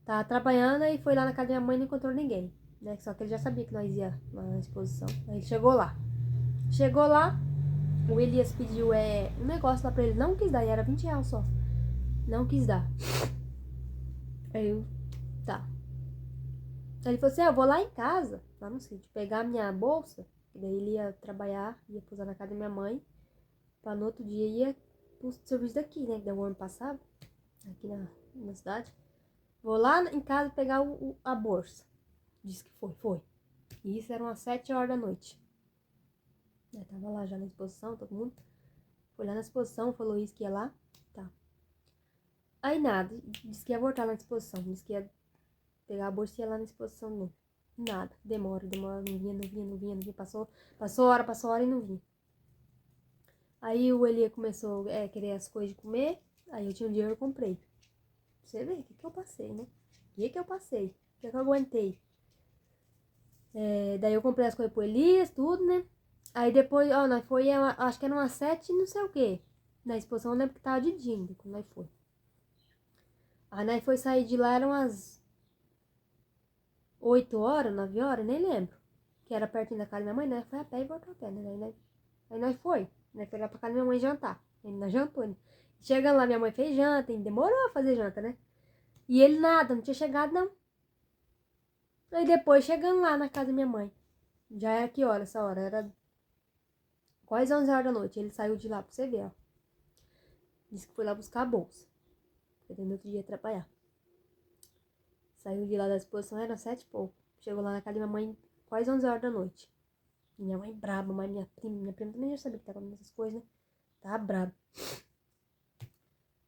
tava trabalhando e foi lá na casa da minha mãe e não encontrou ninguém, né? Só que ele já sabia que nós ia lá na exposição. Aí ele chegou lá. O Elias pediu um negócio lá pra ele. Não quis dar, e era R$20 só. Não quis dar. Aí eu, tá. Aí ele falou assim, eu vou lá em casa, lá no sítio, pegar a minha bolsa. E daí ele ia trabalhar, ia pousar na casa da minha mãe. Pra no outro dia ia pro serviço daqui, né? Que deu o ano passado, aqui na cidade. Vou lá em casa pegar a bolsa. Disse que foi. E isso eram umas 7 horas da noite. Eu tava lá já na exposição, todo mundo. Foi lá na exposição, falou isso que ia lá. Tá. Aí nada, disse que ia voltar lá na exposição. Disse que ia pegar a bolsa e ia lá na exposição de novo. Nada, demora, não vinha. Passou hora e não vinha. Aí o Elia começou a querer as coisas de comer. Aí eu tinha um dinheiro e eu comprei. Você vê o que eu passei, né? O que eu passei? O que eu aguentei? Daí eu comprei as coisas pro Elias, tudo, né? Aí depois, ó, nós foi, acho que era umas 7 não sei o quê. Na exposição eu lembro que tava de dia ainda, quando nós foi. Aí nós foi sair de lá, eram umas 8 horas, 9 horas, nem lembro. Que era pertinho da casa da minha mãe, né? Foi a pé e voltou a pé, né? Aí nós foi lá pra casa da minha mãe jantar. Ele nós jantou, né? Chegando lá, minha mãe fez janta, e demorou a fazer janta, né? E ele nada, não tinha chegado, não. Aí depois, chegando lá na casa da minha mãe, já era que hora essa hora? Era quase 11 horas da noite. Ele saiu de lá pra você ver, ó. Disse que foi lá buscar a bolsa. Porque no outro dia ia trabalhar. Saiu de lá da exposição, era 7 e pouco. Chegou lá na casa da minha mãe quase 11 horas da noite. E minha mãe braba, mas minha prima também já sabia que tava nessas coisas, né? Tava braba.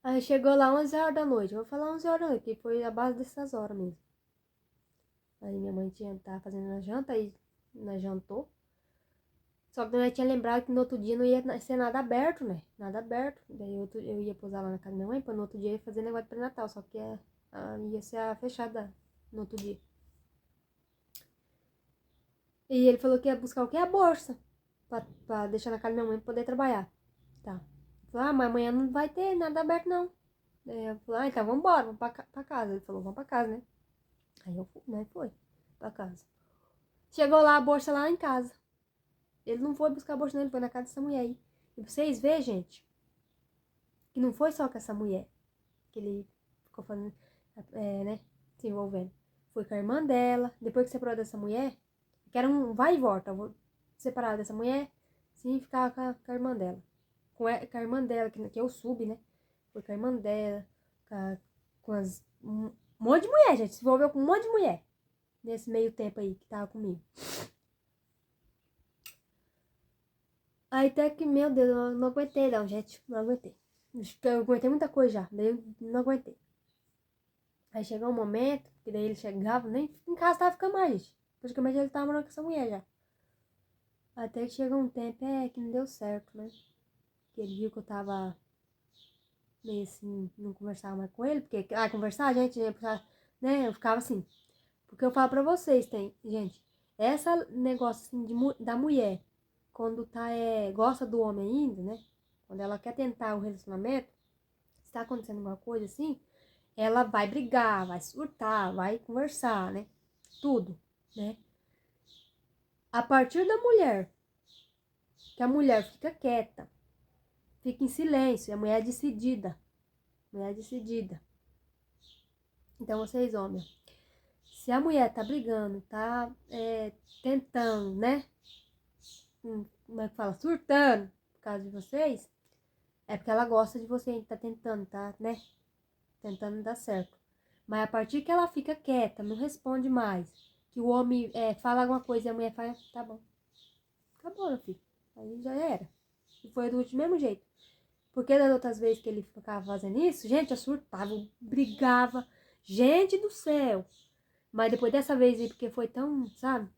Aí chegou lá 11 horas da noite. Eu vou falar 11 horas da noite, porque foi a base dessas horas mesmo. Aí minha mãe tava fazendo a janta, aí nós jantou. Só que nós tinha lembrado que no outro dia não ia ser nada aberto, né? Nada aberto. Daí eu ia pousar lá na casa da minha mãe, pra no outro dia ia fazer negócio de pré-natal. Só que ia ser a fechada no outro dia. E ele falou que ia buscar o quê? A bolsa. Pra deixar na casa da minha mãe pra poder trabalhar. Tá. Falei, mas amanhã não vai ter nada aberto, não. Daí eu falei, então vambora, vamos pra casa. Ele falou, vamos pra casa, né? Aí eu fui, né? Foi pra casa. Chegou lá, a bolsa lá em casa. Ele não foi buscar a bolsa, não, ele foi na casa dessa mulher aí. E pra vocês verem, gente, que não foi só com essa mulher que ele ficou fazendo, né, se envolvendo. Foi com a irmã dela, depois que separou dessa mulher, que era um vai e volta, vou separar dessa mulher, sim, ficar com a irmã dela. Com a irmã dela, que é o sub, né? Foi com a irmã dela, um monte de mulher, gente, se envolveu com um monte de mulher. Nesse meio tempo aí que tava comigo. Aí até que, meu Deus, eu não aguentei não, gente. Não aguentei. Eu aguentei muita coisa já, daí eu não aguentei. Aí chegou um momento, que daí ele chegava, nem em casa tava ficando mais, gente. Praticamente ele tava morando com essa mulher já. Até que chegou um tempo, que não deu certo, né? Que ele viu que eu tava meio assim, não conversava mais com ele, porque, conversar, gente, né? Eu ficava assim. Porque eu falo pra vocês, gente, essa negócio assim da mulher, quando gosta do homem ainda, né? Quando ela quer tentar o relacionamento, se tá acontecendo alguma coisa assim, ela vai brigar, vai surtar, vai conversar, né? Tudo, né? A partir da mulher, que a mulher fica quieta, fica em silêncio, a mulher é decidida. Mulher é decidida. Então vocês, homens, se a mulher tá brigando, tá tentando, né? Como é que fala? Surtando por causa de vocês, é porque ela gosta de você, tá tentando, tá, né? Tentando dar certo. Mas a partir que ela fica quieta, não responde mais, que o homem fala alguma coisa e a mulher fala, tá bom. Acabou, meu filho. Aí já era. E foi do mesmo jeito. Porque das outras vezes que ele ficava fazendo isso, gente, eu surtava, eu brigava. Gente do céu. Mas depois dessa vez aí, porque foi tão, sabe?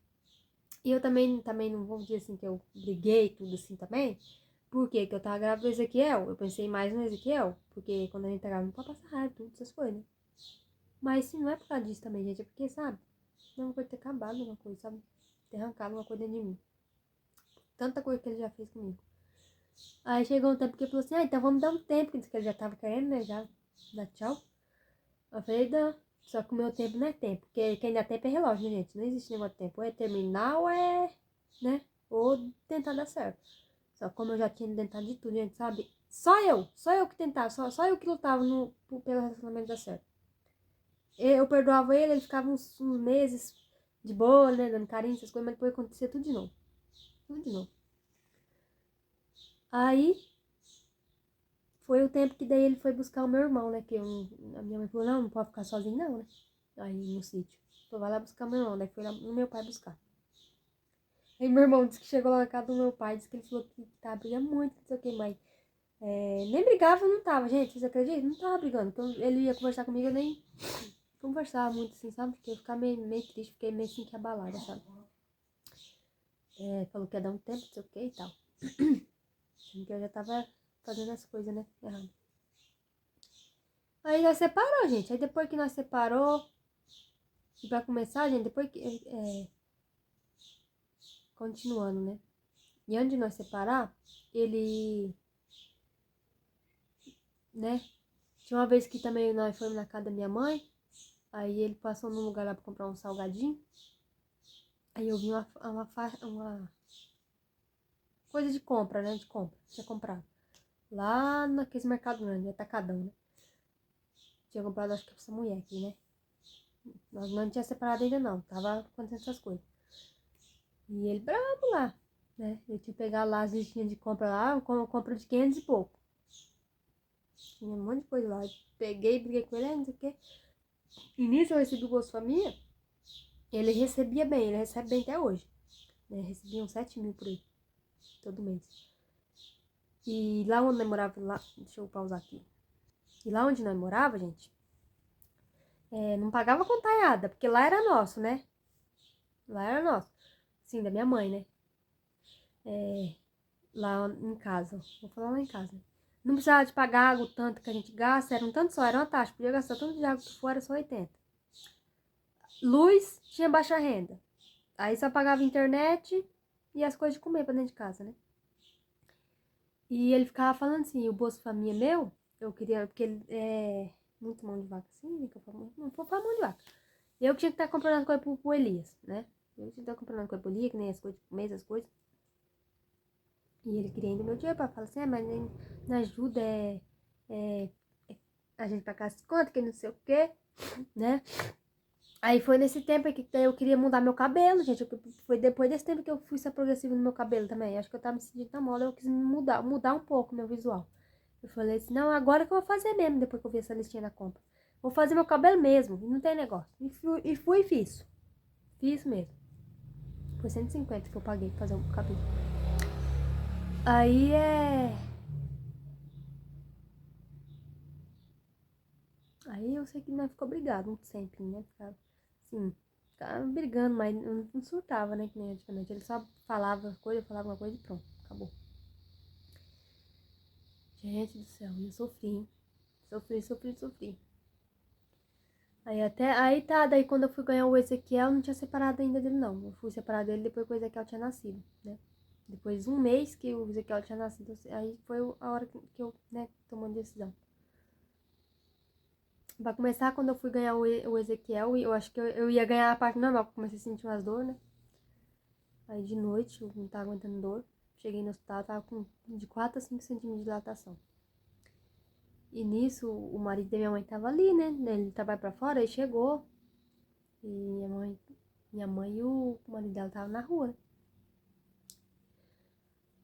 E eu também não vou dizer assim que eu briguei tudo assim também. Por quê? Porque eu tava grávida do Ezequiel. Eu pensei mais no Ezequiel. Porque quando a gente tá grávida, não pode passar raiva, tudo, essas coisas, né? Mas sim, não é por causa disso também, gente. É porque, sabe? Não pode ter acabado alguma coisa, sabe? Ter arrancado uma coisa de mim. Tanta coisa que ele já fez comigo. Aí chegou um tempo que ele falou assim, então vamos dar um tempo, que ele já tava querendo, né, já dar tchau. Eu falei, dá. Só que o meu tempo não é tempo, porque quem dá tempo é relógio, né, gente? Não existe negócio de tempo. Ou é terminar, ou né, ou tentar dar certo. Só que como eu já tinha tentado de tudo, gente, sabe? Só eu que tentava, só eu que lutava pelo relacionamento dar certo. Eu perdoava ele ficava uns meses de boa, né, dando carinho, essas coisas, mas depois acontecia tudo de novo. Tudo de novo. Aí, foi o tempo que daí ele foi buscar o meu irmão, né? Que a minha mãe falou, não pode ficar sozinho não, né? Aí no sítio. Falou, vai lá buscar meu irmão. Daí foi lá no meu pai buscar. Aí meu irmão disse que chegou lá na casa do meu pai, disse que ele falou que tava brigando muito, não sei o que, mas nem brigava, não tava, gente, vocês acreditam? Não tava brigando. Então ele ia conversar comigo, eu nem conversava muito assim, sabe? Porque eu ficava meio triste, fiquei meio assim que abalada, sabe? Falou que ia dar um tempo, não sei o que e tal. Porque eu já tava fazendo as coisas, né? Errado. Aí nós separou, gente. Aí depois que nós separou, e pra começar, gente, depois que. Continuando, né? E antes de nós separar, ele. Né? Tinha uma vez que também nós fomos na casa da minha mãe. Aí ele passou num lugar lá pra comprar um salgadinho. Aí eu vi uma coisa de compra, né? De compra. Tinha comprado. Lá naquele mercado grande, atacadão, né? Tinha comprado, acho que pra essa mulher aqui, né? Nós não tinha separado ainda não. Tava acontecendo essas coisas. E ele bravo lá, né? Eu tinha que pegar lá as listinhas de compra lá, compra de 500 e pouco. Tinha um monte de coisa lá. Eu peguei, briguei com ele, não sei o quê. E nisso eu recebi o Bolsa Família. Ele recebia bem, ele recebe bem até hoje. Né? Recebia uns 7 mil por aí, todo mês. E lá onde nós morava, deixa eu pausar aqui. E lá onde nós morava, gente, não pagava contaiada, porque lá era nosso, né? Lá era nosso. Sim, da minha mãe, né? Lá em casa. Vou falar lá em casa. Não precisava de pagar água o tanto que a gente gasta, era um tanto só, era uma taxa. Podia gastar tanto de água que for, era só 80. Luz, tinha baixa renda. Aí só pagava internet e as coisas de comer pra dentro de casa, né? E ele ficava falando assim, o Bolsa Família meu, eu queria, porque ele é muito mão de vaca assim, né? Que eu falo, não vou falar mão de vaca. Eu que tinha que estar comprando as coisas pro Elias, né? Eu tinha que estar comprando as coisas pro Elias, que nem as coisas, mês, as coisas. E ele queria ainda meu dinheiro pra falar assim, mas não ajuda, a gente pagar as contas, que não sei o quê, né? Aí foi nesse tempo aí que eu queria mudar meu cabelo, gente. Foi depois desse tempo que eu fui ser progressiva no meu cabelo também. Acho que eu tava me sentindo na moda, eu quis mudar um pouco meu visual. Eu falei assim, não, agora que eu vou fazer mesmo, depois que eu vi essa listinha na compra. Vou fazer meu cabelo mesmo, e não tem negócio. E fui e fiz. Fiz mesmo. Foi 150 que eu paguei pra fazer o cabelo. Aí Aí eu sei que nós ficou brigado sempre, né? Ficava brigando, mas não surtava, né? Que nem antigamente. Ele só falava coisa, eu falava uma coisa e pronto, acabou. Gente do céu, eu sofri, hein? Sofri. Aí tá, daí quando eu fui ganhar o Ezequiel, eu não tinha separado ainda dele, não. Eu fui separar dele depois que o Ezequiel tinha nascido, né? Depois de um mês que o Ezequiel tinha nascido, aí foi a hora que eu, né, tomando decisão. Pra começar, quando eu fui ganhar o Ezequiel, eu acho que eu ia ganhar a parte normal, porque comecei a sentir umas dores, né? Aí de noite, eu não tava aguentando dor. Cheguei no hospital, tava com de 4 a 5 centímetros de dilatação. E nisso, o marido da minha mãe tava ali, né? Ele trabalha pra fora, aí chegou. E minha mãe e o marido dela estavam na rua, né?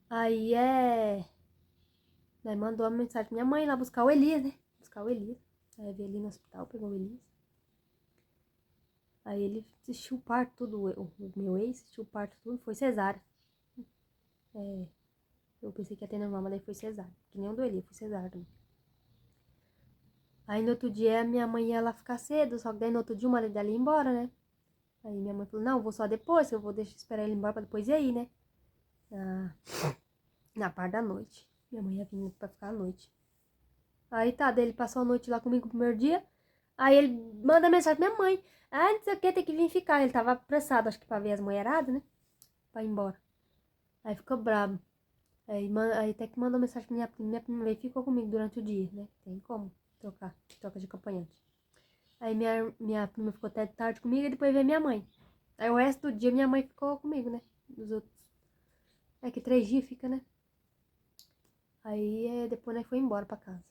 Aí Daí mandou uma mensagem pra minha mãe lá buscar o Elias, né? Buscar o Elias. Aí veio ali no hospital, pegou o Elias. Aí ele assistiu o parto, tudo, o meu ex assistiu o parto, tudo, foi cesárea. Eu pensei que ia ter normal, mas daí foi cesárea. Que nem o do Elias, foi cesárea também. Aí no outro dia minha mãe ia lá ficar cedo, só que daí no outro dia o marido dela ia embora, né? Aí minha mãe falou, não, vou só depois, eu vou deixar esperar ele embora pra depois ir aí, né? Na parte da noite. Minha mãe ia vir pra ficar à noite. Aí tá, daí ele passou a noite lá comigo no primeiro dia. Aí ele manda mensagem pra minha mãe. Ah, não sei o que, tem que vir ficar. Ele tava apressado, acho que pra ver as mulheradas, né? Pra ir embora. Aí ficou bravo. Aí até que mandou mensagem pra minha prima. Minha prima veio e ficou comigo durante o dia, né? Tem como troca de acompanhante. Aí minha prima ficou até tarde comigo e depois veio minha mãe. Aí o resto do dia minha mãe ficou comigo, né? Os outros. É que 3 dias fica, né? Aí depois nós foi embora pra casa.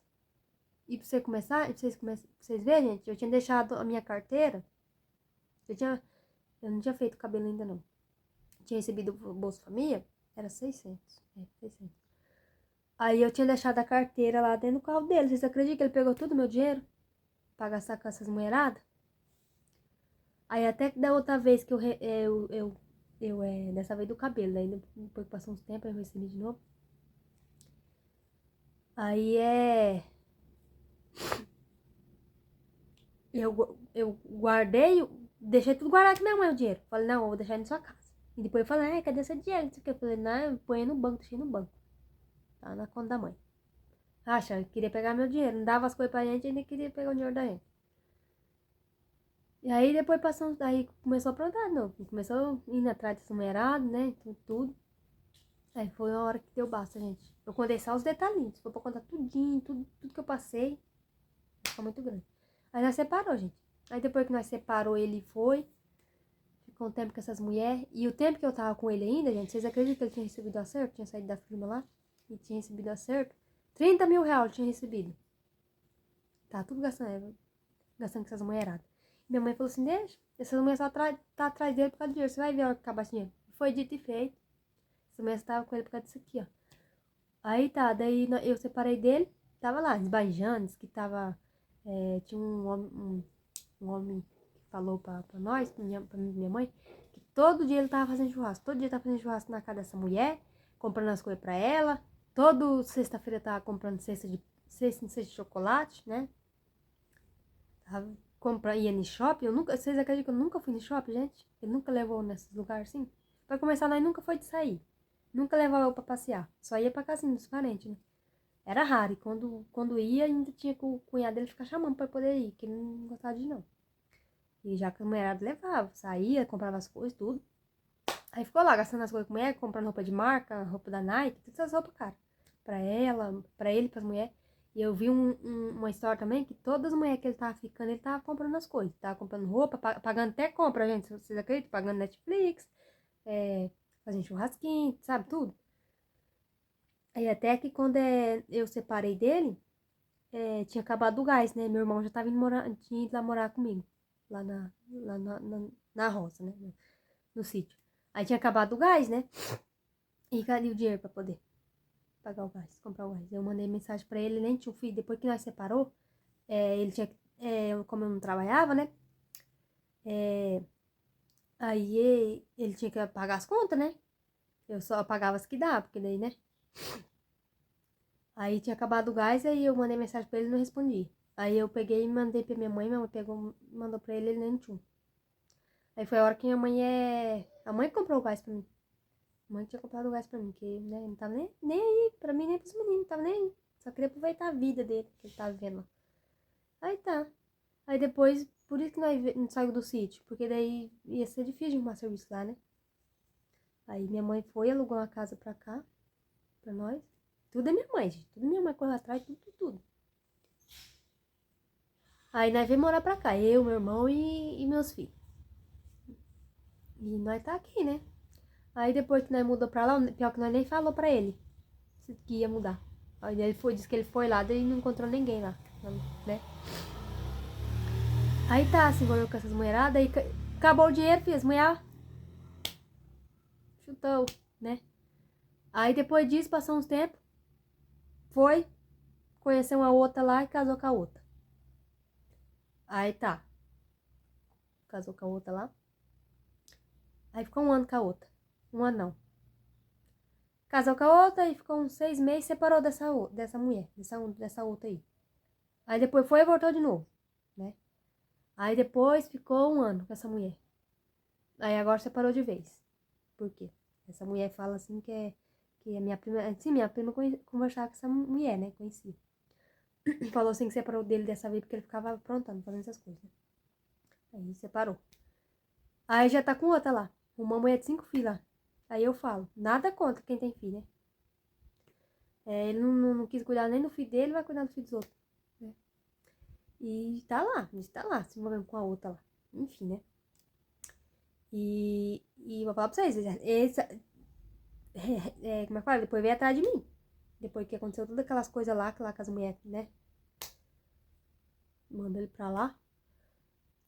E pra vocês verem, gente, eu tinha deixado a minha carteira. Eu não tinha feito cabelo ainda, não. Tinha recebido o Bolsa Família, era 600. 600. Aí eu tinha deixado a carteira lá dentro do carro dele. Vocês acreditam que ele pegou todo o meu dinheiro pra gastar com essas mulheradas? Aí até que da outra vez que dessa vez do cabelo, aí depois que passou uns tempos, eu recebi de novo. Aí eu guardei, deixei tudo guardado com minha mãe o dinheiro. Falei, não, eu vou deixar ele na sua casa. E depois eu falei, cadê esse dinheiro? Eu falei, não, eu ponho no banco, deixei no banco. Tá na conta da mãe. Acha, queria pegar meu dinheiro. Não dava as coisas pra gente, ainda queria pegar o dinheiro da gente. E aí depois passamos, aí começou a aprontar de novo. Começou indo atrás desse numerado, né? Tudo. Aí foi uma hora que deu basta, gente. Eu contei só os detalhinhos. Foi pra contar tudinho, tudo que eu passei. Ficou muito grande. Aí nós separou, gente. Aí depois que nós separou, ele foi. Ficou um tempo com essas mulheres. E o tempo que eu tava com ele ainda, gente, vocês acreditam que ele tinha recebido acerto? Tinha saído da firma lá e tinha recebido acerto. 30 mil reais ele tinha recebido. Tá tudo gastando com essas mulheradas. Minha mãe falou assim, deixa. Essa mulher só tá atrás dele por causa do dinheiro. Você vai ver a hora que acabar esse dinheiro. Foi dito e feito. Essa mulher tava com ele por causa disso aqui, ó. Aí tá, daí eu separei dele. Tava lá, esbanjando, que tava... tinha um homem que falou pra nós, pra minha mãe, que todo dia ele tava fazendo churrasco. Todo dia tava fazendo churrasco na casa dessa mulher, comprando as coisas pra ela. Toda sexta-feira tava comprando cesta de chocolate, né? Ia no shopping. Vocês acreditam que eu nunca fui no shopping, gente? Ele nunca levou nesses lugares assim. Pra começar, nós nunca foi de sair. Nunca levava eu pra passear. Só ia pra casinha dos parentes, né? Era raro. E quando ia, ainda tinha que o cunhado dele ficar chamando pra poder ir, que ele não gostava de ir, não. E já que a mulherada levava, saía, comprava as coisas, tudo. Aí ficou lá, gastando as coisas com a mulher, comprando roupa de marca, roupa da Nike, todas essas roupas, cara. Pra ela, pra ele, pras mulheres. E eu vi uma história também que todas as mulheres que ele tava ficando, ele tava comprando as coisas. Tava comprando roupa, pagando até compra, gente. Vocês acreditam? Pagando Netflix, fazendo churrasquinho, sabe? Tudo. Aí até que quando eu separei dele, tinha acabado o gás, né? Meu irmão já tava tinha ido lá morar comigo. Lá na roça, né? No sítio. Aí tinha acabado o gás, né? E cadê o dinheiro pra poder pagar o gás, comprar o gás? Eu mandei mensagem pra ele, nem tinha um filho. Depois que nós separou, ele tinha, como eu não trabalhava, né? Aí ele tinha que pagar as contas, né? Eu só pagava as que dava, porque daí, né? Aí tinha acabado o gás, aí eu mandei mensagem pra ele e não respondi. Aí eu peguei e mandei pra minha mãe pegou, mandou pra ele nem tinha. Aí foi a hora que minha mãe A mãe comprou o gás pra mim. A mãe tinha comprado o gás pra mim, que né, não tava nem aí, pra mim nem pros meninos, não tava nem aí. Só queria aproveitar a vida dele, que ele tava vivendo lá. Aí tá. Aí depois, por isso que nós não saímos do sítio, porque daí ia ser difícil de arrumar serviço lá, né? Aí minha mãe foi, alugou uma casa pra cá, pra nós. Tudo é minha mãe, gente. Tudo minha mãe correu atrás, tudo. Aí nós veio morar pra cá, eu, meu irmão e meus filhos. E nós tá aqui, né? Aí depois que nós mudou pra lá, pior que nós nem falou pra ele que ia mudar. Aí ele disse que ele foi lá, daí não encontrou ninguém lá, né? Aí tá, se envolveu com essas mulheradas, aí acabou o dinheiro, filho, as mulher chutou, né? Aí depois disso, passou uns tempos, foi, conheceu uma outra lá e casou com a outra. Aí tá, casou com a outra lá. Aí ficou um ano com a outra. Um ano não. Casou com a outra e ficou uns 6 meses, separou dessa mulher, dessa outra aí. Aí depois foi e voltou de novo, né? Aí depois ficou um ano com essa mulher. Aí agora separou de vez. Por quê? Essa mulher fala assim que a minha prima... Sim, minha prima conversava com essa mulher, né? Conhecia. Falou assim que separou dele dessa vez porque ele ficava aprontando, fazendo essas coisas, né? Aí separou. Aí já tá com outra lá. Uma mulher de 5 filhos lá. Aí eu falo, nada contra quem tem filho, né? Ele não quis cuidar nem do filho dele, vai cuidar do filho dos outros, né? E tá lá, se envolvendo com a outra lá. Enfim, né? E vou falar pra vocês, como é que fala? Depois veio atrás de mim. Depois que aconteceu todas aquelas coisas lá com as mulheres, né? Mandou ele pra lá.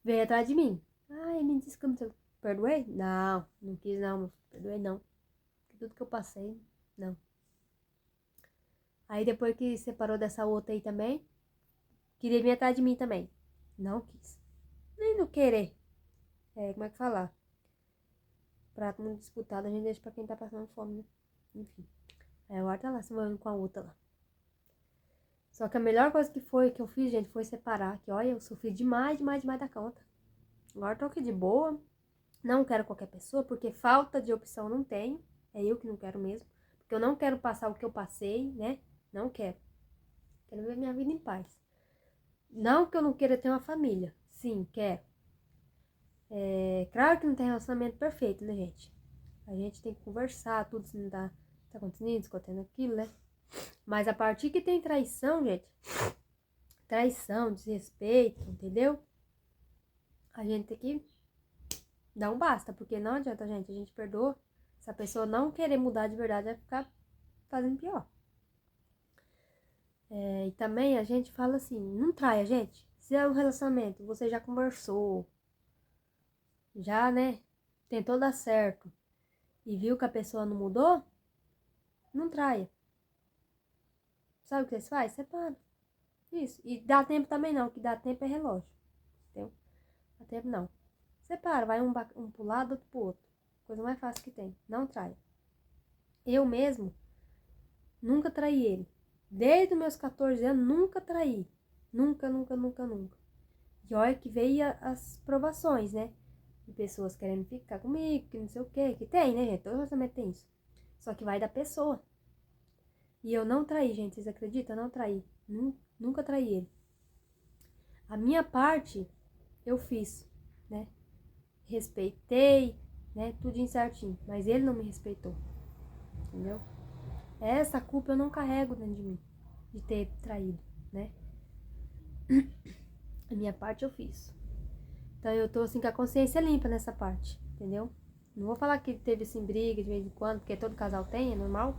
Veio atrás de mim. Ai, me disse que eu não perdoei? Não quis não, perdoei não. Tudo que eu passei, não. Aí depois que separou dessa outra aí também, queria vir atrás de mim também. Não quis. Nem no querer. Como é que falar? Prato muito disputado, a gente deixa pra quem tá passando fome, né? Enfim. Aí agora tá lá, se envolvendo com a outra lá. Só que a melhor coisa que eu fiz, gente, foi separar. Que olha, eu sofri demais da conta. Agora tô aqui de boa. Não quero qualquer pessoa, porque falta de opção não tenho. É eu que não quero mesmo. Porque eu não quero passar o que eu passei, né? Não quero. Quero viver minha vida em paz. Não que eu não queira ter uma família. Sim, quero. Claro que não tem relacionamento perfeito, né, gente? A gente tem que conversar, tudo se não tá acontecendo, acontecendo aquilo, né? Mas a partir que tem traição, gente, traição, desrespeito, entendeu? A gente tem que dar um basta, porque não adianta, gente, a gente perdoa. Se a pessoa não querer mudar de verdade, vai ficar fazendo pior. E também a gente fala assim, não traia, gente. Se é um relacionamento, você já conversou, já, né, tentou dar certo e viu que a pessoa não mudou, não traia. Sabe o que você faz? Separa. Isso. E dá tempo também não, que dá tempo é relógio. Entendeu? Dá tempo não. Separa, vai um pro lado, outro pro outro. Coisa mais fácil que tem. Não trai. Eu mesmo nunca traí ele. Desde os meus 14 anos, nunca traí. Nunca. E olha que veio as provações, né? De pessoas querendo ficar comigo, que não sei o quê. Que tem, né, gente? Todo relacionamento tem isso. Só que vai da pessoa. E eu não traí, gente. Vocês acreditam? Eu não traí. Nunca traí ele. A minha parte, eu fiz, né? Respeitei, né? Tudo certinho. Mas ele não me respeitou. Entendeu? Essa culpa eu não carrego dentro de mim. De ter traído. né? A minha parte eu fiz. Então eu tô assim com a consciência limpa nessa parte, entendeu? Não vou falar que teve assim briga de vez em quando, porque todo casal tem, é normal.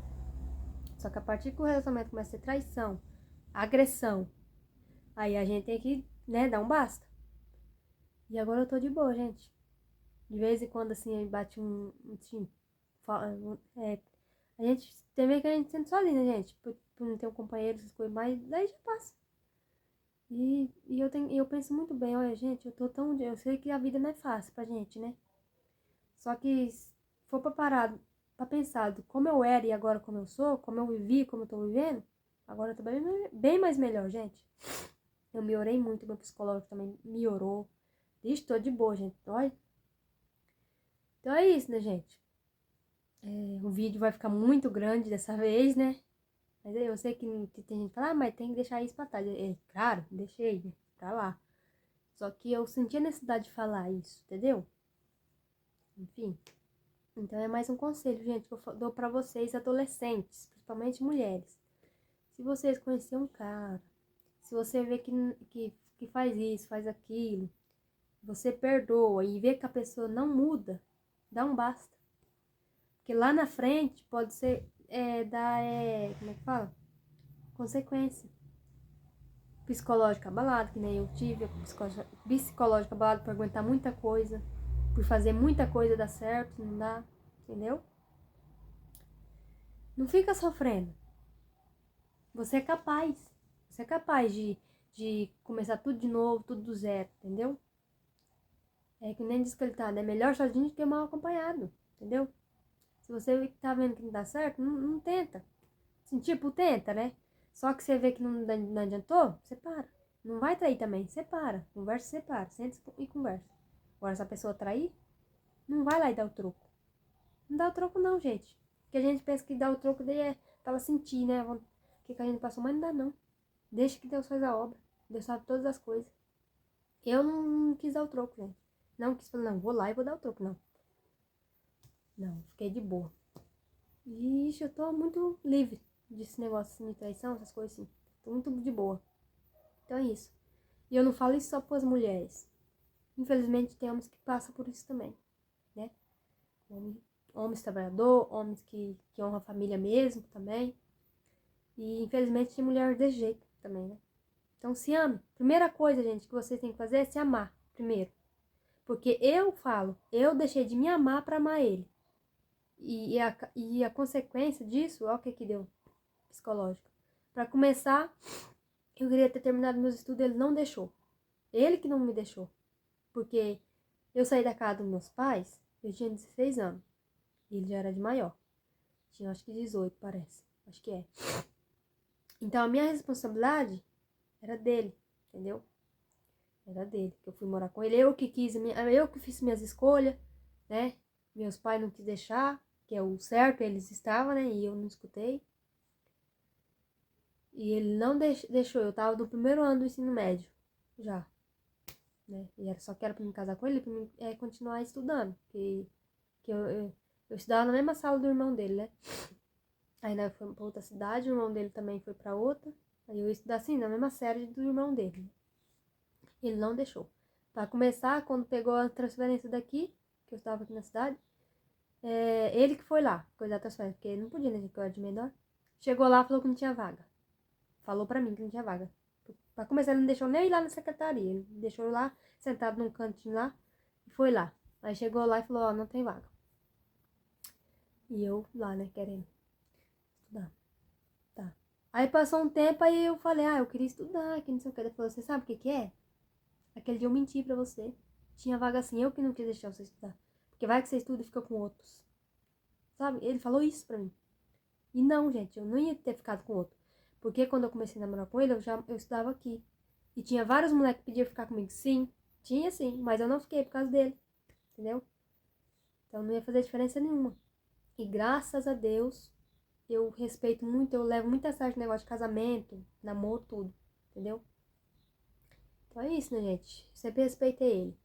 Só que a partir que o relacionamento começa a ter traição, agressão, aí a gente tem que, né, dar um basta. E agora eu tô de boa, gente. De vez em quando, assim, bate assim, a gente tem meio que a gente sente sozinha, né, gente? Por não ter um companheiro, essas coisas, mas daí já passa. E eu penso muito bem, olha, gente, eu sei que a vida não é fácil pra gente, né? Só que se for pra parar, pra pensar do como eu era e agora como eu sou, como eu vivi, como eu tô vivendo, agora eu tô bem mais melhor, gente. Eu melhorei muito, meu psicólogo também melhorou. Ixi, tô de boa, gente. Olha. Então é isso, né, gente? O vídeo vai ficar muito grande dessa vez, né? Mas eu sei que tem gente que fala, mas tem que deixar isso pra trás. Claro, deixei, né? Pra lá. Só que eu senti a necessidade de falar isso, entendeu? Enfim. Então é mais um conselho, gente, que eu dou pra vocês, adolescentes, principalmente mulheres. Se vocês conhecerem um cara, se você vê que faz isso, faz aquilo, você perdoa e vê que a pessoa não muda, dá um basta. Porque lá na frente pode ser, como é que fala? Consequência psicológica abalada, que nem eu tive, psicológica abalada por aguentar muita coisa, por fazer muita coisa dar certo, não dá, entendeu? Não fica sofrendo. Você é capaz. Você é capaz de começar tudo de novo, tudo do zero, entendeu? É que nem diz que ele tá, né? Melhor sozinho do que mal acompanhado, entendeu? Se você tá vendo que não dá certo, não tenta. Assim, tipo, tenta, né? Só que você vê que não adiantou, você para. Não vai trair também, separa. Conversa, separa. Senta e conversa. Agora, se a pessoa trair, não vai lá e dá o troco. Não dá o troco não, gente. Porque a gente pensa que dá o troco daí é pra ela sentir, né? O que a gente passou, mas não dá não. Deixa que Deus faz a obra. Deus sabe todas as coisas. Eu não quis dar o troco, gente. Não quis falar, não, vou lá e vou dar o troco, não. Não, fiquei de boa. Ixi, eu tô muito livre desse negócio assim, de traição, essas coisas assim. Tô muito de boa. Então é isso. E eu não falo isso só pras mulheres. Infelizmente tem homens que passam por isso também, né? Homens trabalhadores, homens que honram a família mesmo também. E infelizmente tem mulher desse jeito também, né? Então se ame. Primeira coisa, gente, que vocês têm que fazer é se amar primeiro. Porque eu falo, eu deixei de me amar pra amar ele. E a consequência disso, olha o que deu psicológico. Pra começar, eu queria ter terminado meus estudos, ele não deixou. Ele que não me deixou. Porque eu saí da casa dos meus pais, eu tinha 16 anos. E ele já era de maior. Tinha acho que 18, parece. Acho que é. Então a minha responsabilidade era dele, entendeu? Era dele, que eu fui morar com ele. Eu que fiz minhas escolhas, né? Meus pais não quis deixar, que é o certo, eles estavam, né? E eu não escutei. E ele não deixou, eu tava no primeiro ano do ensino médio, já, né? E era só que era pra me casar com ele, pra mim continuar estudando, que eu estudava na mesma sala do irmão dele, né? Aí nós fomos pra outra cidade, o irmão dele também foi pra outra, aí eu ia estudar assim, na mesma série do irmão dele. Ele não deixou. Pra começar, quando pegou a transferência daqui, que eu estava aqui na cidade, ele que foi lá, coisar a transferência, porque ele não podia, né, que eu era de menor. Chegou lá, falou que não tinha vaga. Falou pra mim que não tinha vaga. Pra começar, ele não deixou nem ir lá na secretaria. Ele deixou eu lá, sentado num cantinho lá, e foi lá. Aí chegou lá e falou, ó, não tem vaga. E eu lá, né, querendo estudar. Tá. Aí passou um tempo, aí eu falei, eu queria estudar, que não sei o que. Ele falou, você sabe o que que é? Aquele dia eu menti pra você. Tinha vaga assim, eu que não quis deixar você estudar. Porque vai que você estuda e fica com outros. Sabe? Ele falou isso pra mim. E não, gente, eu não ia ter ficado com outro. Porque quando eu comecei a namorar com ele, eu estudava aqui. E tinha vários moleques que pediam ficar comigo. Sim, tinha sim, mas eu não fiquei por causa dele. Entendeu? Então não ia fazer diferença nenhuma. E graças a Deus, eu respeito muito, eu levo muito a sério o negócio de casamento, namoro, tudo. Entendeu? Então é isso, né, gente? Sempre respeitei ele.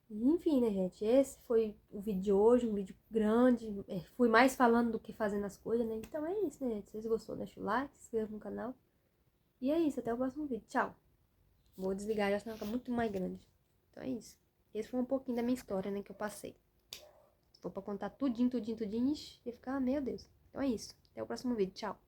E, enfim, né, gente? Esse foi o vídeo de hoje, um vídeo grande. Fui mais falando do que fazendo as coisas, né? Então é isso, né, gente? Se vocês gostou, deixa o like, se inscreva no canal. E é isso, até o próximo vídeo. Tchau. Vou desligar já, senão fica muito mais grande. Então é isso. Esse foi um pouquinho da minha história, né, que eu passei. Se for pra contar tudinho, ixi, ia ficar, meu Deus. Então é isso. Até o próximo vídeo. Tchau.